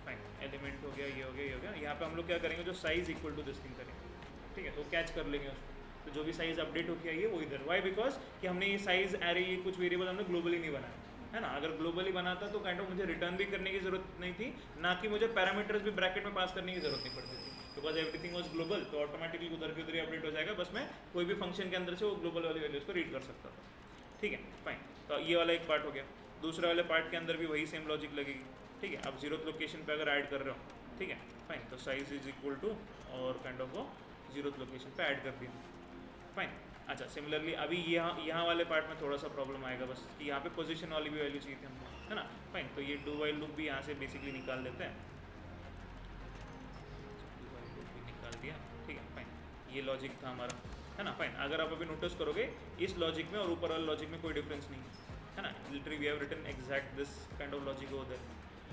फाइन एलिमेंट हो गया ये हो गया ये हो गया. यहाँ पे हम लोग क्या करेंगे जो size equal to this thing करेंगे. ठीक है. तो कैच कर लेंगे उसको. तो जो भी साइज अपडेट होके आई है वो इधर. वाई बिकॉज कि हमने ये साइज एरे ये कुछ वेरिएबल हमने ग्लोबली नहीं बनाया है ना. अगर ग्लोबली बनाता तो काइंड ऑफ मुझे रिटर्न भी करने की जरूरत नहीं थी ना कि मुझे पैरामीटर्स भी ब्रैकेट में पास करने की जरूरत नहीं पड़ती थी बिकॉज एवरीथिंग वाज ग्लोबल. तो ऑटोमेटिकली उधर के उधर ही अपडेट हो जाएगा. बस मैं कोई भी फंक्शन के अंदर से वो ग्लोबल वाली वैल्यूज को रीड कर सकता था. ठीक है. फाइन. तो ये वाला एक पार्ट हो गया. दूसरे वाले पार्ट के अंदर भी वही सेम लॉजिक लगेगी. ठीक है. अब 0th लोकेशन पे अगर ऐड कर रहे हो. ठीक है. फाइन. तो साइज इज इक्वल टू और काइंड ऑफ वो 0th लोकेशन पे ऐड कर दिया. फाइन. अच्छा सिमिलरली अभी यहाँ वाले पार्ट में थोड़ा सा प्रॉब्लम आएगा बस कि यहाँ पे पोजीशन वाली भी वैल्यू चाहिए थी हमको है ना. फाइन. तो ये डू वाइल लूप भी यहाँ से बेसिकली निकाल देते हैं. डू वाइल लूप भी निकाल दिया. ठीक है. फाइन. ये लॉजिक था हमारा है ना. फाइन. अगर आप अभी नोटिस करोगे इस लॉजिक में और ऊपर वाले लॉजिक में कोई डिफरेंस नहीं है ना. Literally we have written exact this kind of logic over there.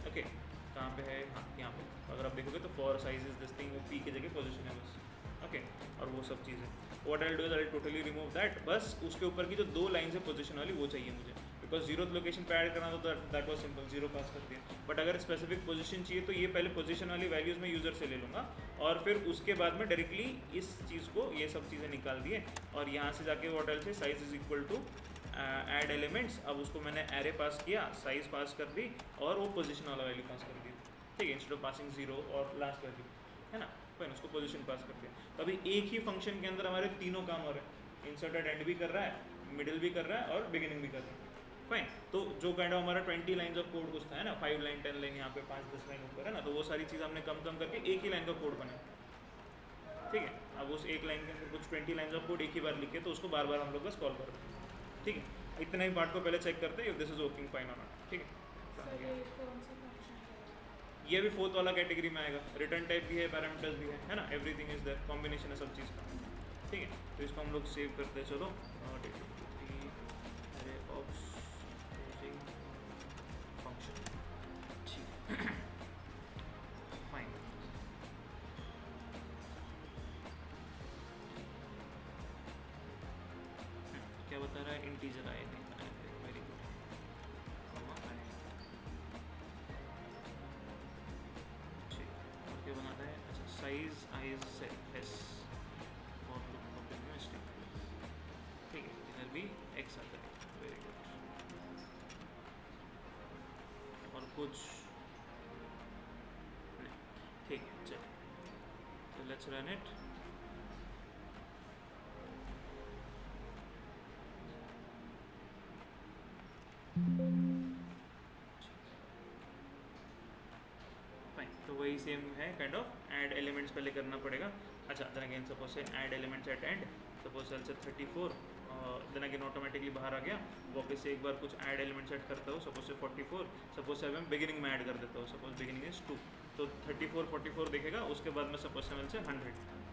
Okay. कहाँ पे है. हाँ यहाँ पे. अगर आप देखोगे तो for size is this thing वो पी की जगह पोजीशन है बस. ओके. और वो सब चीज़ें what I will do is I will totally remove that. बस उसके ऊपर की जो दो लाइन्स है पोजीशन वाली वो चाहिए मुझे बिकॉज 0th लोकेशन पे ऐड करना तो दैट वाज सिंपल 0 पास कर दिया. बट अगर स्पेसिफिक पोजीशन चाहिए तो ये पहले पोजीशन वाली वैल्यूज़ मैं यूज़र से ले लूँगा और फिर उसके बाद में डायरेक्टली इस चीज़ को ये सब चीज़ें निकाल दिए और यहाँ से जाके what I will say size is equal to add elements. अब उसको मैंने एरे पास किया साइज पास कर दी और वो पोजीशन वाला वैल्यू पास कर दी. ठीक है. इंस्टेड ऑफ पासिंग 0 और लास्ट वैल्यू है ना. फाइन. उसको पोजीशन पास कर दिया. तो अभी एक ही फंक्शन के अंदर हमारे तीनों काम हो रहे हैं. इंसर्टेड एंड भी कर रहा है मिडिल भी कर रहा है और बिगिनिंग भी कर रहा है. फाइन. तो जो काइंड ऑफ हमारा 20 लाइन्स ऑफ कोड कुछ था है ना 5 लाइन 10 लाइन यहाँ पे 5-10 लाइन ऊपर है ना. तो वो सारी चीज़ हमने कम करके एक ही लाइन का कोड बनाया. ठीक है. अब उस एक लाइन के अंदर कुछ 20 लाइन्स ऑफ कोड एक ही बार लिखे तो उसको बार बार हम लोग बस कॉल कर रहे हैं. ठीक है. इतने ही पार्ट को पहले चेक करते हैं दिस इज वर्किंग फाइन और नॉट, ठीक सर है। ये कौन सा फंक्शन है? ये भी फोर्थ वाला कैटेगरी में आएगा, रिटर्न टाइप भी है, पैरामीटर्स भी है ना, एवरीथिंग इज देयर, कॉम्बिनेशन है सब चीज़ का, ठीक है। तो इसको हम लोग सेव करते हैं, चलो फंक्शन, ठीक है फाइन। क्या बता रहा है, इंटीजर आए नहीं, वेरी गुड, ठीक। और क्या बनाता है, अच्छा साइज आइज एस और मिस्टेक, ठीक है, इधर भी एक्स आता है, वेरी गुड। और कुछ नहीं, ठीक है चलिए, तो लेट्स रन इट। फाइन, तो वही सेम है काइंड ऑफ, ऐड एलिमेंट्स पहले करना पड़ेगा। अच्छा then again suppose say add elements at end, suppose sell say 34, then again automatically बाहर आ गया, वापस से एक बार कुछ ऐड एलिमेंट्स ऐड करता हूँ, सपोज से 44, सपोज से मैं बिगिनिंग में ऐड कर देता हूँ, सपोज बिगिनिंग इज 2, तो 34 44 दिखेगा, उसके बाद में सपोज सेल से 100,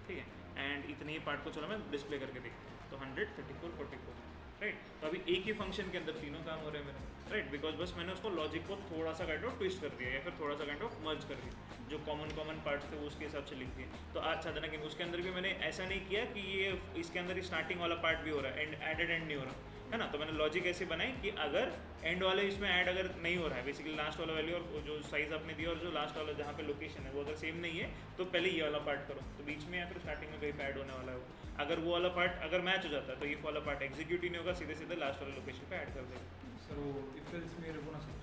ठीक है। एंड इतने ही पार्ट को चलो मैं डिस्प्ले करके देखता हूँ, तो 100 34 44, राइट। तो अभी एक ही फंक्शन के अंदर तीनों काम हो रहे हैं मेरे, राइट, बिकॉज बस मैंने उसको लॉजिक को थोड़ा सा काइंड ऑफ ट्विस्ट कर दिया या फिर थोड़ा सा काइंड ऑफ मर्ज कर दिया, जो कॉमन पार्ट्स थे वो उसके हिसाब से लिख दिए। तो अच्छा था, लेकिन उसके अंदर भी मैंने ऐसा नहीं किया कि ये इसके अंदर ही स्टार्टिंग वाला पार्ट भी हो रहा है, एंड एडेड एंड नहीं हो रहा है ना। तो मैंने लॉजिक ऐसे बनाई कि अगर एंड वाले इसमें ऐड अगर नहीं हो रहा है, बेसिकली लास्ट वाला वैल्यू और जो साइज आपने दिया और जो लास्ट वाला जहाँ पे लोकेशन है वो अगर सेम नहीं है, तो पहले ये वाला पार्ट करो, तो बीच में या फिर स्टार्टिंग में कहीं पे ऐड होने वाला है वो, अगर वो वाला पार्ट अगर मैच हो जाता है तो ये वाला पार्ट एग्जीक्यूट ही नहीं होगा, सीधे सीधे लास्ट वाले लोकेशन पे ऐड कर देगा। सर वो इफ एल्स में रखो ना सर,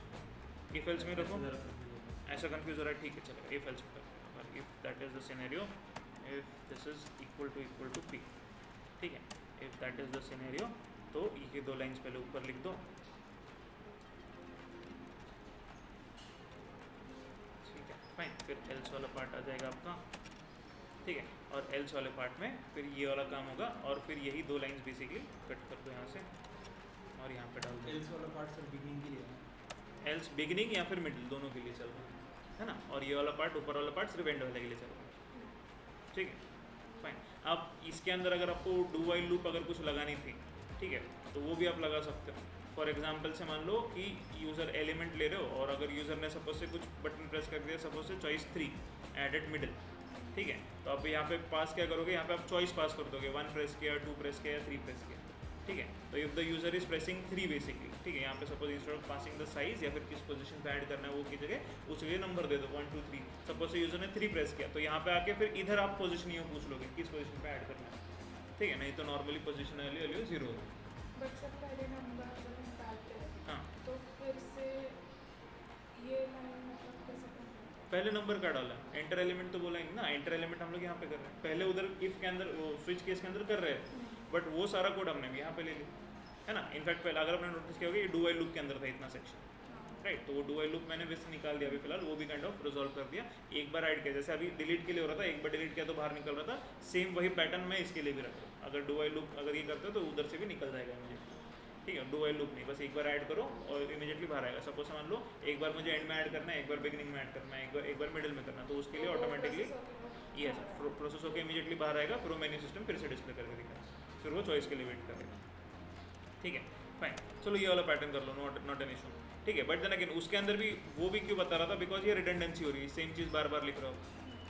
इफ एल्स में रखो, ज़रा confuse हो गया। ऐसा कंफ्यूज हो रहा है, ठीक है चलेगा, इफ एल्स में, if that is the scenario, if this is equal to p, ठीक है, if that is the scenario, तो ये दो लाइंस पहले ऊपर लिख दो, ठीक है फाइन। फिर एल्स वाला पार्ट आ जाएगा आपका, ठीक है, और एल्स वाले पार्ट में फिर ये वाला काम होगा, और फिर यही दो लाइंस बेसिकली कट कर दो यहाँ से और यहाँ पे डाल दो। एल्स वाला पार्ट सर बिगिनिंग के लिए है। एल्स बिगिनिंग या फिर मिडिल दोनों के लिए चल रहा है ना, और ये वाला पार्ट ऊपर वाला पार्ट सिर्फ एंड वाले के लिए चल रहा है, ठीक है फाइन। अब इसके अंदर अगर आपको डू वाइल लूप अगर कुछ लगानी थी, ठीक है, तो वो भी आप लगा सकते हो। फॉर एग्जांपल से मान लो कि यूज़र एलिमेंट ले रहे हो और अगर यूज़र ने सपोज से कुछ बटन प्रेस कर दिया, सपोज से चॉइस 3 एडेड मिडिल, ठीक है, तो आप यहाँ पे पास क्या करोगे, यहाँ पे आप चॉइस पास कर दोगे, 1 प्रेस किया, 2 प्रेस किया या 3 प्रेस किया, ठीक है। तो if the user is pressing 3 basically, ठीक है, यहाँ पे suppose instead of passing the size या फिर किस पोजीशन पे ऐड करना है वो की जगह उसके लिए नंबर दे दो 1 2 3, सपोज से यूज़र ने 3 प्रेस किया, तो यहाँ पे आके फिर इधर आप पोजीशन यूँ पूछ लोगे किस पोजीशन पे ऐड करना है, ठीक है, नहीं तो नॉर्मली पोजीशन वैल्यू 0 होगी। बट सर पहले नंबर जब हम डालते हैं हाँ, तो फिर से ये लाइन मतलब कैसे करना है? पहले नंबर का डाला, एंटर एलिमेंट तो बोला ही ना, एंटर एलिमेंट हम लोग यहाँ पे कर रहे हैं, पहले उधर इफ के अंदर वो स्विच केस के अंदर कर रहे हैं, बट वो सारा कोड हमने भी यहाँ पे ले लिया है ना। इनफैक्ट पहले अगर आपने नोटिस किया होगा ये डू वाइल लूप के अंदर था इतना सेक्शन, राइट, तो वो डू वाइल लूप मैंने वैसे निकाल दिया अभी फिलहाल, वो भी काइंड ऑफ रिजॉल्व कर दिया। एक बार ऐड किया, जैसे अभी डिलीट के लिए हो रहा था, एक बार डिलीट किया तो बाहर निकल रहा था, सेम वही पैटर्न मैं इसके लिए भी रख रहा हूँ। अगर डू वाइल लूप अगर ये करते हो तो उधर से भी निकल जाएगा इमीडिएटली, ठीक है। डू वाइल लूप नहीं, बस एक बार ऐड करो और इमीडिएटली बाहर आएगा। सपोज मान लो एक बार मुझे एंड में ऐड करना है, एक बार बिगिनिंग में ऐड करना है, एक बार मिडिल में करना है, तो उसके लिए ऑटोमेटिकली ये प्रोसेस होकर इमीडिएटली बाहर आएगा, फिर वो मेन्यू सिस्टम फिर से डिस्प्ले करके दिखाएगा, फिर वो चॉइस के लिए वेट करेगा, ठीक है फाइन। चलो ये वाला पैटर्न कर लो, नॉट एन इशू, ठीक है। बट देन अगेन उसके अंदर भी वो भी क्यों बता रहा था, बिकॉज ये रिडंडेंसी हो रही है, सेम चीज़ बार बार लिख रहा हो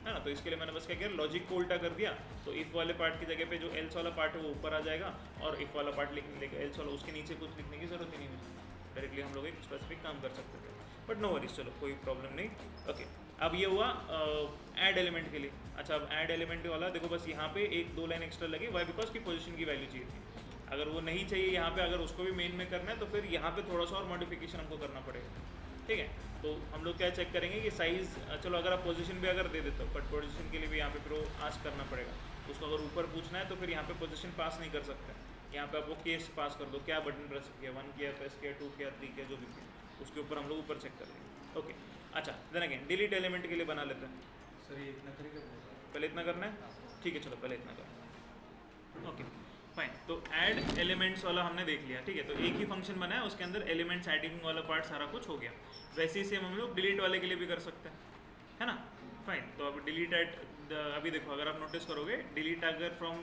है ना, तो इसके लिए मैंने बस क्या किया, लॉजिक को उल्टा कर दिया, तो इफ वाले पार्ट की जगह पे जो एल्स वाला पार्ट है वो ऊपर आ जाएगा, और इफ वाला पार्ट लिखने लेगा एल्स वाला, उसके नीचे कुछ लिखने की जरूरत ही नहीं मुझे, डायरेक्टली हम लोग एक स्पेसिफिक काम कर सकते थे, बट नो वरीज, चलो कोई प्रॉब्लम नहीं, ओके। अब ये हुआ ऐड एलिमेंट के लिए। अच्छा, अब ऐड एलिमेंट वाला देखो, बस यहाँ पे एक दो लाइन एक्स्ट्रा लगी, वाई बिकॉज की पोजीशन की वैल्यू चाहिए थी, अगर वो नहीं चाहिए यहाँ पे, अगर उसको भी मेन में करना है तो फिर यहाँ पे थोड़ा सा और मॉडिफिकेशन हमको करना पड़ेगा, ठीक है। तो हम लोग क्या चेक करेंगे कि साइज़, चलो अगर आप पोजीशन भी अगर दे देते हो, बट पोजीशन के लिए भी यहाँ पे फिर वो आस्क करना पड़ेगा, उसको अगर ऊपर पूछना है तो फिर यहाँ पे पोजीशन पास नहीं कर सकते, यहाँ पे आप वो केस पास कर दो, क्या बटन प्रेस किया, 1 किया, प्रेस किया, 2 किया, 3 किया, जो भी किया, उसके ऊपर हम लोग ऊपर चेक कर लेंगे, ओके। अच्छा, देन अगेन डिलीट एलिमेंट के लिए बना लेते हैं, सर ये इतना करेगा पहले इतना करना है, ठीक है, चलो पहले इतना करना है, ओके। फाइन, तो ऐड एलिमेंट्स वाला हमने देख लिया, ठीक है। तो एक ही फंक्शन बना है, उसके अंदर एलिमेंट्स एडिंग वाला पार्ट सारा कुछ हो गया। वैसे ही सेम हम लोग डिलीट वाले के लिए भी कर सकते हैं, है ना। फाइन, तो अब डिलीट एट अभी देखो, अगर आप नोटिस करोगे डिलीट अगर फ्रॉम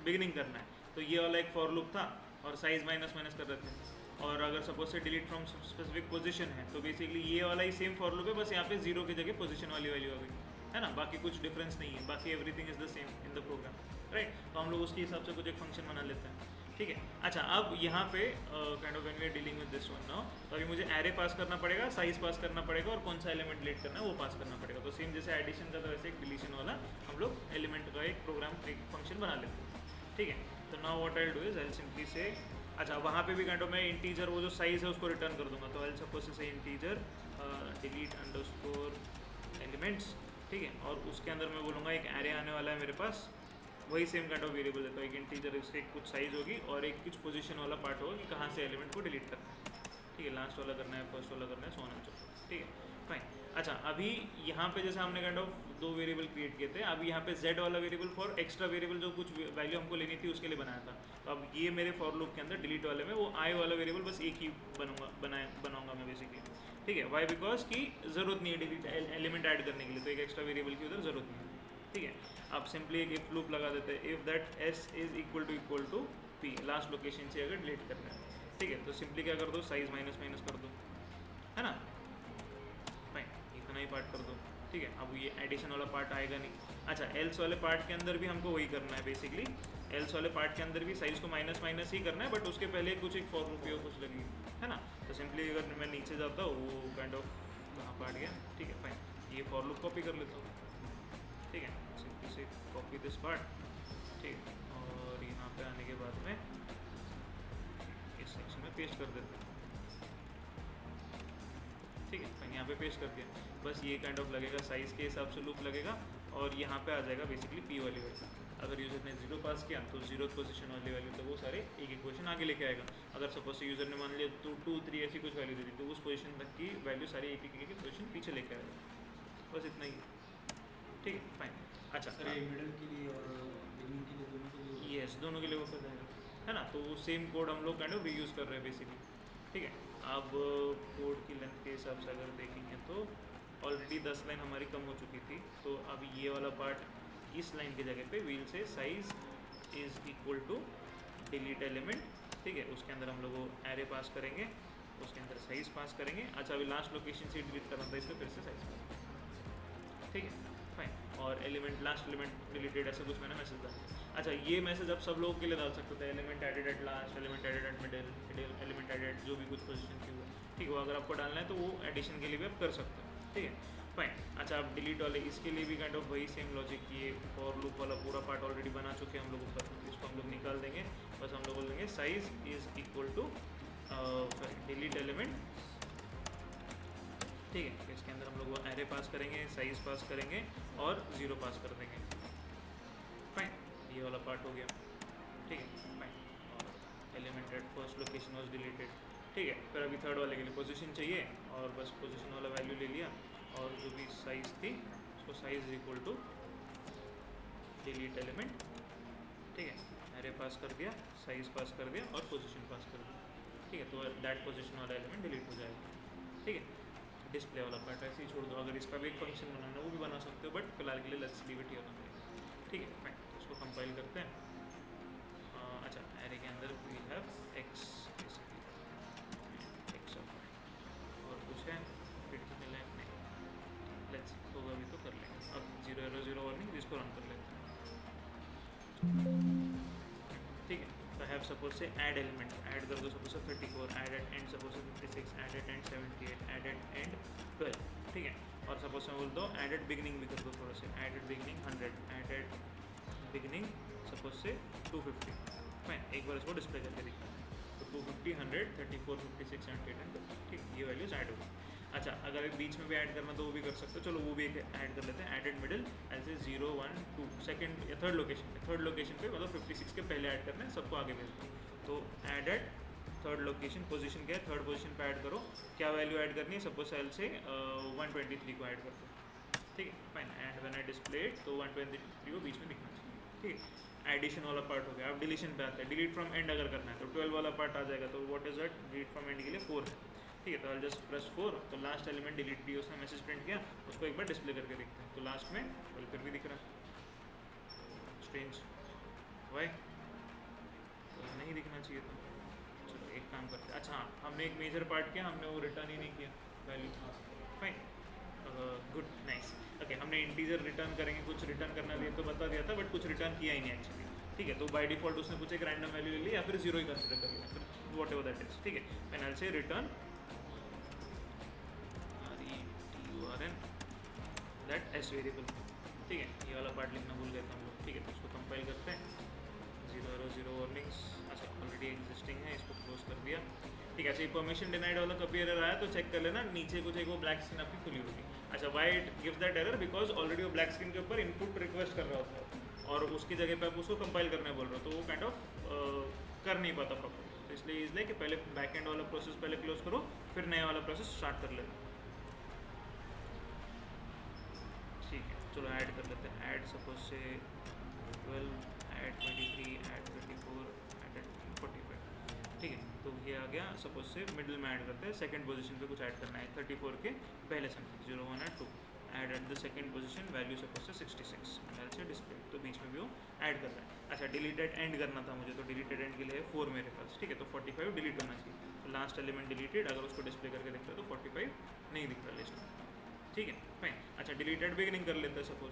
बिगिनिंग करना है तो ये वाला एक फॉर लूप था और साइज माइनस माइनस कर रहे थे। और अगर सपोज से डिलीट फ्रॉम स्पेसिफिक पोजीशन है तो बेसिकली ये वाला ही सेम फॉर लूप है, बस यहाँ पे जीरो की जगह पोजीशन वाली वैल्यू आ गई, है ना। बाकी कुछ डिफरेंस नहीं है, बाकी everything is the same in the program, right. तो हम लोग उसके हिसाब से कुछ एक फंक्शन बना लेते हैं, ठीक है। अच्छा, अब यहाँ पे kind of when we are dealing with this one now, तो अभी मुझे एरे पास करना पड़ेगा, साइज पास करना पड़ेगा और कौन सा एलिमेंट डिलीट करना है वो पास करना पड़ेगा। तो सेम जैसे एडिशन का, तो वैसे एक डिलीशन वाला हम लोग एलिमेंट का एक प्रोग्राम, एक फंक्शन बना लेते हैं, ठीक है। तो now what I will do is I will simply से, अच्छा वहाँ पे भी काइंड ऑफ मैं इंटीजर वो जो साइज है उसको रिटर्न कर दूंगा। तो आई विल सपोज से इंटीजर डिलीट अंडरस्कोर एलिमेंट्स, ठीक है। और उसके अंदर मैं बोलूँगा एक एरे आने वाला है मेरे पास, वही सेम काइंड ऑफ वेरिएबल है। तो एक इंटीजर, इसके कुछ साइज होगी और एक कुछ पोजीशन वाला पार्ट होगा कि कहाँ से एलिमेंट को डिलीट करना है, ठीक है। लास्ट वाला करना है, फर्स्ट वाला करना है, so on and so forth, ठीक है, फाइन। अच्छा, अभी यहाँ पे जैसे हमने काइंड ऑफ दो वेरिएबल क्रिएट किए थे, अभी यहाँ पे z वाला वेरिएबल फॉर एक्स्ट्रा वेरिएबल जो कुछ वैल्यू हमको लेनी थी उसके लिए बनाया था। तो अब ये मेरे फॉर लूप के अंदर डिलीट वाले में वो i वाला वेरिएबल बस एक ही बनाऊंगा मैं बेसिकली, ठीक है। वाई, बिकॉज की ज़रूरत नहीं है डिलीट एलिमेंट ऐड करने के लिए, तो एक एक्स्ट्रा वेरिएबल की उधर ज़रूरत नहीं है, ठीक है। आप सिंपली एक इफ लूप लगा देते हैं, if that s is equal to p, last location से अगर डिलीट करना है, ठीक है। तो सिंपली क्या कर दो, साइज माइनस माइनस कर दो, है ना, फाइन, इतना ही पार्ट कर दो, ठीक है। अब ये एडिशन वाला पार्ट आएगा नहीं। अच्छा, एल्स वाले पार्ट के अंदर भी हमको वही करना है बेसिकली, एल्स वाले पार्ट के अंदर भी साइज को माइनस माइनस ही करना है, बट उसके पहले कुछ एक फॉर लूप या कुछ लगी, है ना। तो सिंपली अगर मैं नीचे जाता हूँ, वो काइंड ऑफ कहाँ पार्ट गया, ठीक है, फाइन। ये फॉर लूप कॉपी कर लेता हूँ, ठीक है, सिंपली से कॉपी दिस पार्ट, ठीक है। और यहाँ पे आने के बाद में इस सेक्शन में पेस्ट कर देते हैं, ठीक है, फाइन। यहाँ पे पेस्ट कर दिया, बस ये काइंड ऑफ लगेगा, साइज़ के हिसाब से लूप लगेगा और यहाँ पे आ जाएगा बेसिकली p वाली वैल्यू। अगर यूज़र ने 0 पास किया तो 0 पोजीशन वाली वैल्यू, तो वो सारे एक एक पोजीशन आगे लेके आएगा। अगर सपोज से यूज़र ने मान लिया 2 2 3 ऐसी कुछ वैल्यू दे दी, तो उस पोजीशन तक की वैल्यू सारी एक एक पोजीशन पीछे लेके आएगा, बस इतना ही, ठीक है, फाइन। अच्छा सर, ये मिडल के लिए और बिगिनिंग के लिए, दोनों के लिए? यस, दोनों के लिए वो कर जाएगा, है ना। तो वो सेम कोड हम लोग काइंड ऑफ रीयूज़ कर रहे हैं बेसिकली, ठीक है। अब कोड की लेंथ के हिसाब से अगर देखेंगे तो ऑलरेडी 10 लाइन हमारी कम हो चुकी थी, तो अब ये वाला पार्ट इस लाइन की जगह पे we'll say size is equal to delete element, ठीक है। उसके अंदर हम लोग वो एरे पास करेंगे, उसके अंदर साइज पास करेंगे। अच्छा, अभी लास्ट लोकेशन से डिलीट करना था, इसको फिर से साइज पास, ठीक है, फाइन। और एलिमेंट, लास्ट एलिमेंट डिलीटेड, ऐसा कुछ मैंने मैसेज डाला। अच्छा, ये मैसेज आप सब लोगों के लिए डाल सकते थे, element added at last, element added at middle, element added जो भी कुछ पोजीशन की हुआ, ठीक है। वो अगर आपको डालना है तो वो एडिशन के लिए भी आप कर सकते हो, ठीक है, फाइन। अच्छा, आप डिलीट वाले इसके लिए भी काइंड ऑफ वही सेम लॉजिक की फॉर लूप वाला पूरा पार्ट ऑलरेडी बना चुके हैं हम लोग ऊपर, इसको हम लोग निकाल देंगे। बस हम लोग बोलेंगे size is equal to delete element, ठीक है। इसके अंदर हम लोग वो एरे पास करेंगे, साइज पास करेंगे और 0 पास कर देंगे, फाइन। ये वाला पार्ट हो गया, ठीक है, फाइन। और element at first location was deleted, ठीक है। फिर अभी थर्ड वाले के लिए पोजीशन चाहिए और बस पोजीशन वाला वैल्यू ले लिया और जो भी साइज़ थी उसको size equal to delete element, ठीक है। एरे पास कर दिया, साइज पास कर दिया और पोजीशन पास कर दिया, ठीक है। तो दैट पोजीशन वाला एलिमेंट डिलीट हो जाएगा, ठीक है। डिस्प्ले वाला पार्ट ऐसे ही छोड़ दो, अगर इसका भी एक फंक्शन बनाना है वो भी बना सकते हो, बट फिलहाल के लिए लेट्स लीव इट हियर, ठीक है, फाइन। तो उसको कंपाइल करते हैं। अच्छा, एरे के अंदर वी हैव एक्स, एक्स और कुछ है फिर की लाइन नहीं, लेट्स होगा अभी तो कर लेंगे। अब 0 0 वार्निंग, इसको रन कर लेते हैं, ठीक है। तो have suppose say add element, add कर दो सपोज से 34, add at end suppose say 56, add at end 78, add at end 12, ठीक है। और सपोज से बोल दो ऐड एट बिगनिंग भी कर दो थोड़ा say, add at beginning 100, add at beginning suppose say 250, fine. एक बार इसको डिस्प्ले करके दिखा, तो 250, 100, 34, 56, 78 एंड 12, ठीक, ये वैल्यूज ऐड होगी। अच्छा, अगर बीच में भी ऐड करना तो वो भी कर सकते हो, चलो वो भी एक ऐड कर लेते हैं, एडेड मिडिल ऐसे 0 1 2 सेकंड या थर्ड लोकेशन पे, थर्ड लोकेशन पे मतलब 56 के पहले ऐड करना है, सबको आगे भेज दो। तो एडेड थर्ड लोकेशन, पोजीशन क्या है, थर्ड पोजीशन पे ऐड करो, क्या वैल्यू ऐड करनी है, सपोज सेल से 123 को ऐड कर दो, ठीक है, fine. And when I display it तो 123 को बीच में दिखना चाहिए, ठीक है। एडिशन वाला पार्ट हो गया. अब डिलीशन पे आते हैं. डिलीट फ्रॉम एंड अगर करना है तो 12 वाला पार्ट आ जाएगा. तो what is that? Delete from and के लिए 4 है. ठीक है, तो आई जस्ट प्रेस 4. तो लास्ट एलिमेंट डिलीट भी उसने मैसेज प्रिंट किया, उसको एक बार डिस्प्ले करके देखते हैं. तो लास्ट में 12 फिर भी दिख रहा है. Strange, why? तो नहीं दिखना चाहिए था. चलो एक काम करते हैं. अच्छा हाँ, हमने एक मेजर पार्ट किया, हमने वो रिटर्न ही नहीं किया value. Fine, good, nice. Okay, हमने इंटीजर रिटर्न करेंगे, कुछ रिटर्न करना भी तो बता दिया था, बट कुछ रिटर्न किया ही नहीं एक्चुअली. ठीक है, तो बाय डिफॉल्ट उसने कुछ एक रैंडम वैल्यू ले ली या फिर जीरो ही कंसिडर कर लिया, फिर वॉट एवर दैट इज. ठीक है, एंड आई से return RETURN that S variable. ठीक है, ये वाला पार्ट लिखना भूल गए थे हम लोग. ठीक है, तो इसको कंपाइल करते हैं. 0 वार्निंग्स. अच्छा, ऑलरेडी एग्जिस्टिंग है, इसको क्लोज कर दिया. ठीक है, अच्छा ये परमिशन डिनाइड वाला कभी एरर आया तो चेक कर लेना, नीचे कुछ एक वो ब्लैक स्क्रीन आपकी खुली होगी. अच्छा, why it gives that error? Because already वो ब्लैक स्क्रीन के ऊपर इनपुट रिक्वेस्ट कर रहा होता है और उसकी जगह पे आप उसको कंपाइल करने बोल रहे हो, तो वो काइंड ऑफ कर नहीं पाता प्रॉपर. तो इसलिए इसलिए कि पहले बैक एंड वाला प्रोसेस पहले क्लोज करो, फिर नया वाला प्रोसेस स्टार्ट कर लेना. ठीक है, चलो ऐड कर लेते हैं. ऐड सपोज से 12, ऐड 23, ऐड 24, ऐड 45. ठीक है, तो ये आ गया. सपोज से मिडिल में ऐड करते हैं, सेकंड पोजीशन पे कुछ ऐड करना है 34 के पहले सेंटर 0, 1 और 2. Add at the second position, value suppose से 66, एंड से डिस्प्ले. तो बीच में भी वो ऐड कर रहा है. अच्छा, डिलीटेड एंड करना था मुझे, तो डिलीटेड एंड के लिए 4 मेरे पास. ठीक है, तो 45 डिलीट करना चाहिए. तो लास्ट एलिमेंट डिलीटेड, अगर उसको डिस्प्ले करके देखते हो तो 45 नहीं दिख रहा लिस्ट में. ठीक है, फाइन. अच्छा, डिलीटेड बिगिनिंग कर लेते हैं सपोज.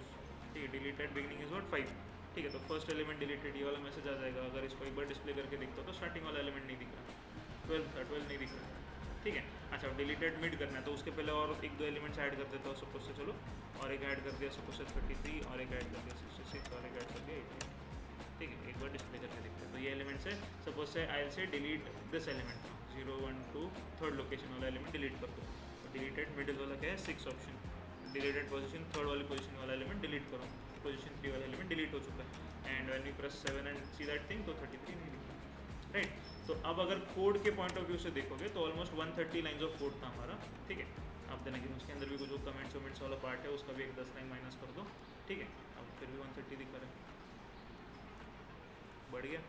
ठीक है, डिलीटेड बिगिनिंग इज व्हाट 5. ठीक है, तो फर्स्ट एलिमेंट डिलीटेड, ये वाला मैसेज आ जाएगा. अगर इसको एक बार डिस्प्ले करके देखता हो तो स्टार्टिंग वाला एलिमेंट नहीं दिख रहा. 12 नहीं दिख रहा. ठीक है, अच्छा डिलीटेड मिड करना है तो उसके पहले और एक दो एलिमेंट्स ऐड कर देता हूँ सपोज से. चलो, और एक ऐड कर दिया सपोज से 33, और एक ऐड कर दिया 66, और एक ऐड कर दिया 88. ठीक है, एक बार डिस्प्ले करके देखते हैं. तो ये एलिमेंट्स है. सपोज से आई से delete this element 0, 1, 2 third location वाला एलिमेंट डिलीट कर दो. तो डिलीटेड मिडिल वाला क्या है 6 ऑप्शन. डिलीटेड पोजीशन थर्ड वाली पोजीशन वाला एलिमेंट डिलीट करो. पोजीशन 3 वाला एलिमेंट डिलीट हो चुका है. And when you press 7 and see that thing, तो 33 नहीं दिख रहा. राइट. तो अब अगर कोड के पॉइंट ऑफ व्यू से देखोगे तो ऑलमोस्ट 130 लाइन्स ऑफ कोड था हमारा. ठीक है, अब देना कि उसके अंदर भी कुछ जो कमेंट्स वमेंट्स वाला पार्ट है उसका भी एक 10 लाइन माइनस कर दो. ठीक है, अब फिर भी 130 दिखा रहा है. बढ़ गया.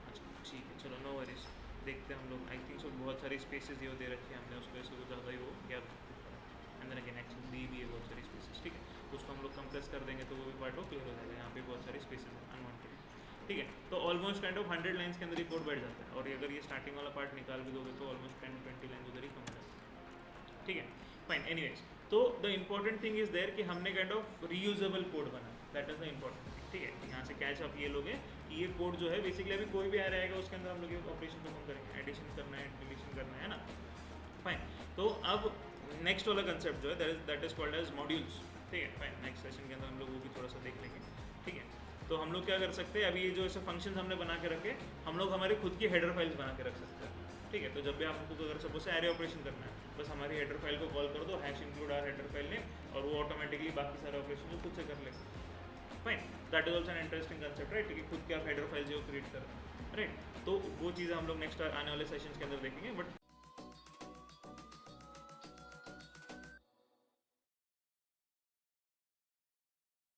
अच्छा ठीक है, चलो नो वरीज. देखते हैं हम लोग. आई थिंक सो बहुत सारी स्पेसेस ये दे रखी है हमने, उसको ऐसे कुछ ज़्यादा ही वो गैप अंदर अगेन एक्चुअली दी भी है बहुत सारी स्पेसेस. ठीक है, उसको हम लोग कंप्रेस कर देंगे तो वो भी पार्ट वो क्लियर हो जाएगा. यहाँ पे बहुत सारी स्पेसेस हैं अनवांटेड. ठीक है, तो ऑलमोस्ट काइंड ऑफ 100 लाइन्स के अंदर ये कोड बैठ जाता है. और अगर ये स्टार्टिंग वाला पार्ट निकाल भी दोगे तो ऑलमोस्ट 10-20 लाइन उधर ही कम हो जाता है. ठीक है, फाइन. एनीवेज, तो the important thing is there कि हमने काइंड ऑफ रीयूजेबल कोड बना. That is the important thing. ठीक है, यहाँ से कैच आप ये लोगे कि ये कोड जो है बेसिकली अभी कोई भी आ रहेगा उसके अंदर हम लोग ये ऑपरेशन परफॉर्म करेंगे. एडिशन करना है, डिलीशन करना है ना. फाइन. तो अब नेक्स्ट वाला कंसेप्ट जो है that is called as modules. ठीक है, फाइन. नेक्स्ट सेशन के अंदर हम लोग वो भी थोड़ा सा देख लेंगे. ठीक है, तो हम लोग क्या कर सकते हैं, अभी ये जो ऐसे फंक्शंस हमने बना के रखे, हम लोग हमारे खुद की हेडर फाइल्स बना के रख सकते हैं. ठीक है, तो जब भी आपको अगर सपोज से एरे ऑपरेशन करना है, बस हमारी हेडर फाइल को कॉल कर दो, #include our header file name, और वो ऑटोमेटिकली बाकी सारे ऑपरेशन जो खुद से कर लेगा. Fine. That is also an interesting concept, right, कि खुद के आप हेडर फाइल जो क्रिएट कर रहे हैं. राइट, तो वो चीज़ें हम लोग नेक्स्ट आने वाले सेशंस के अंदर देखेंगे. बट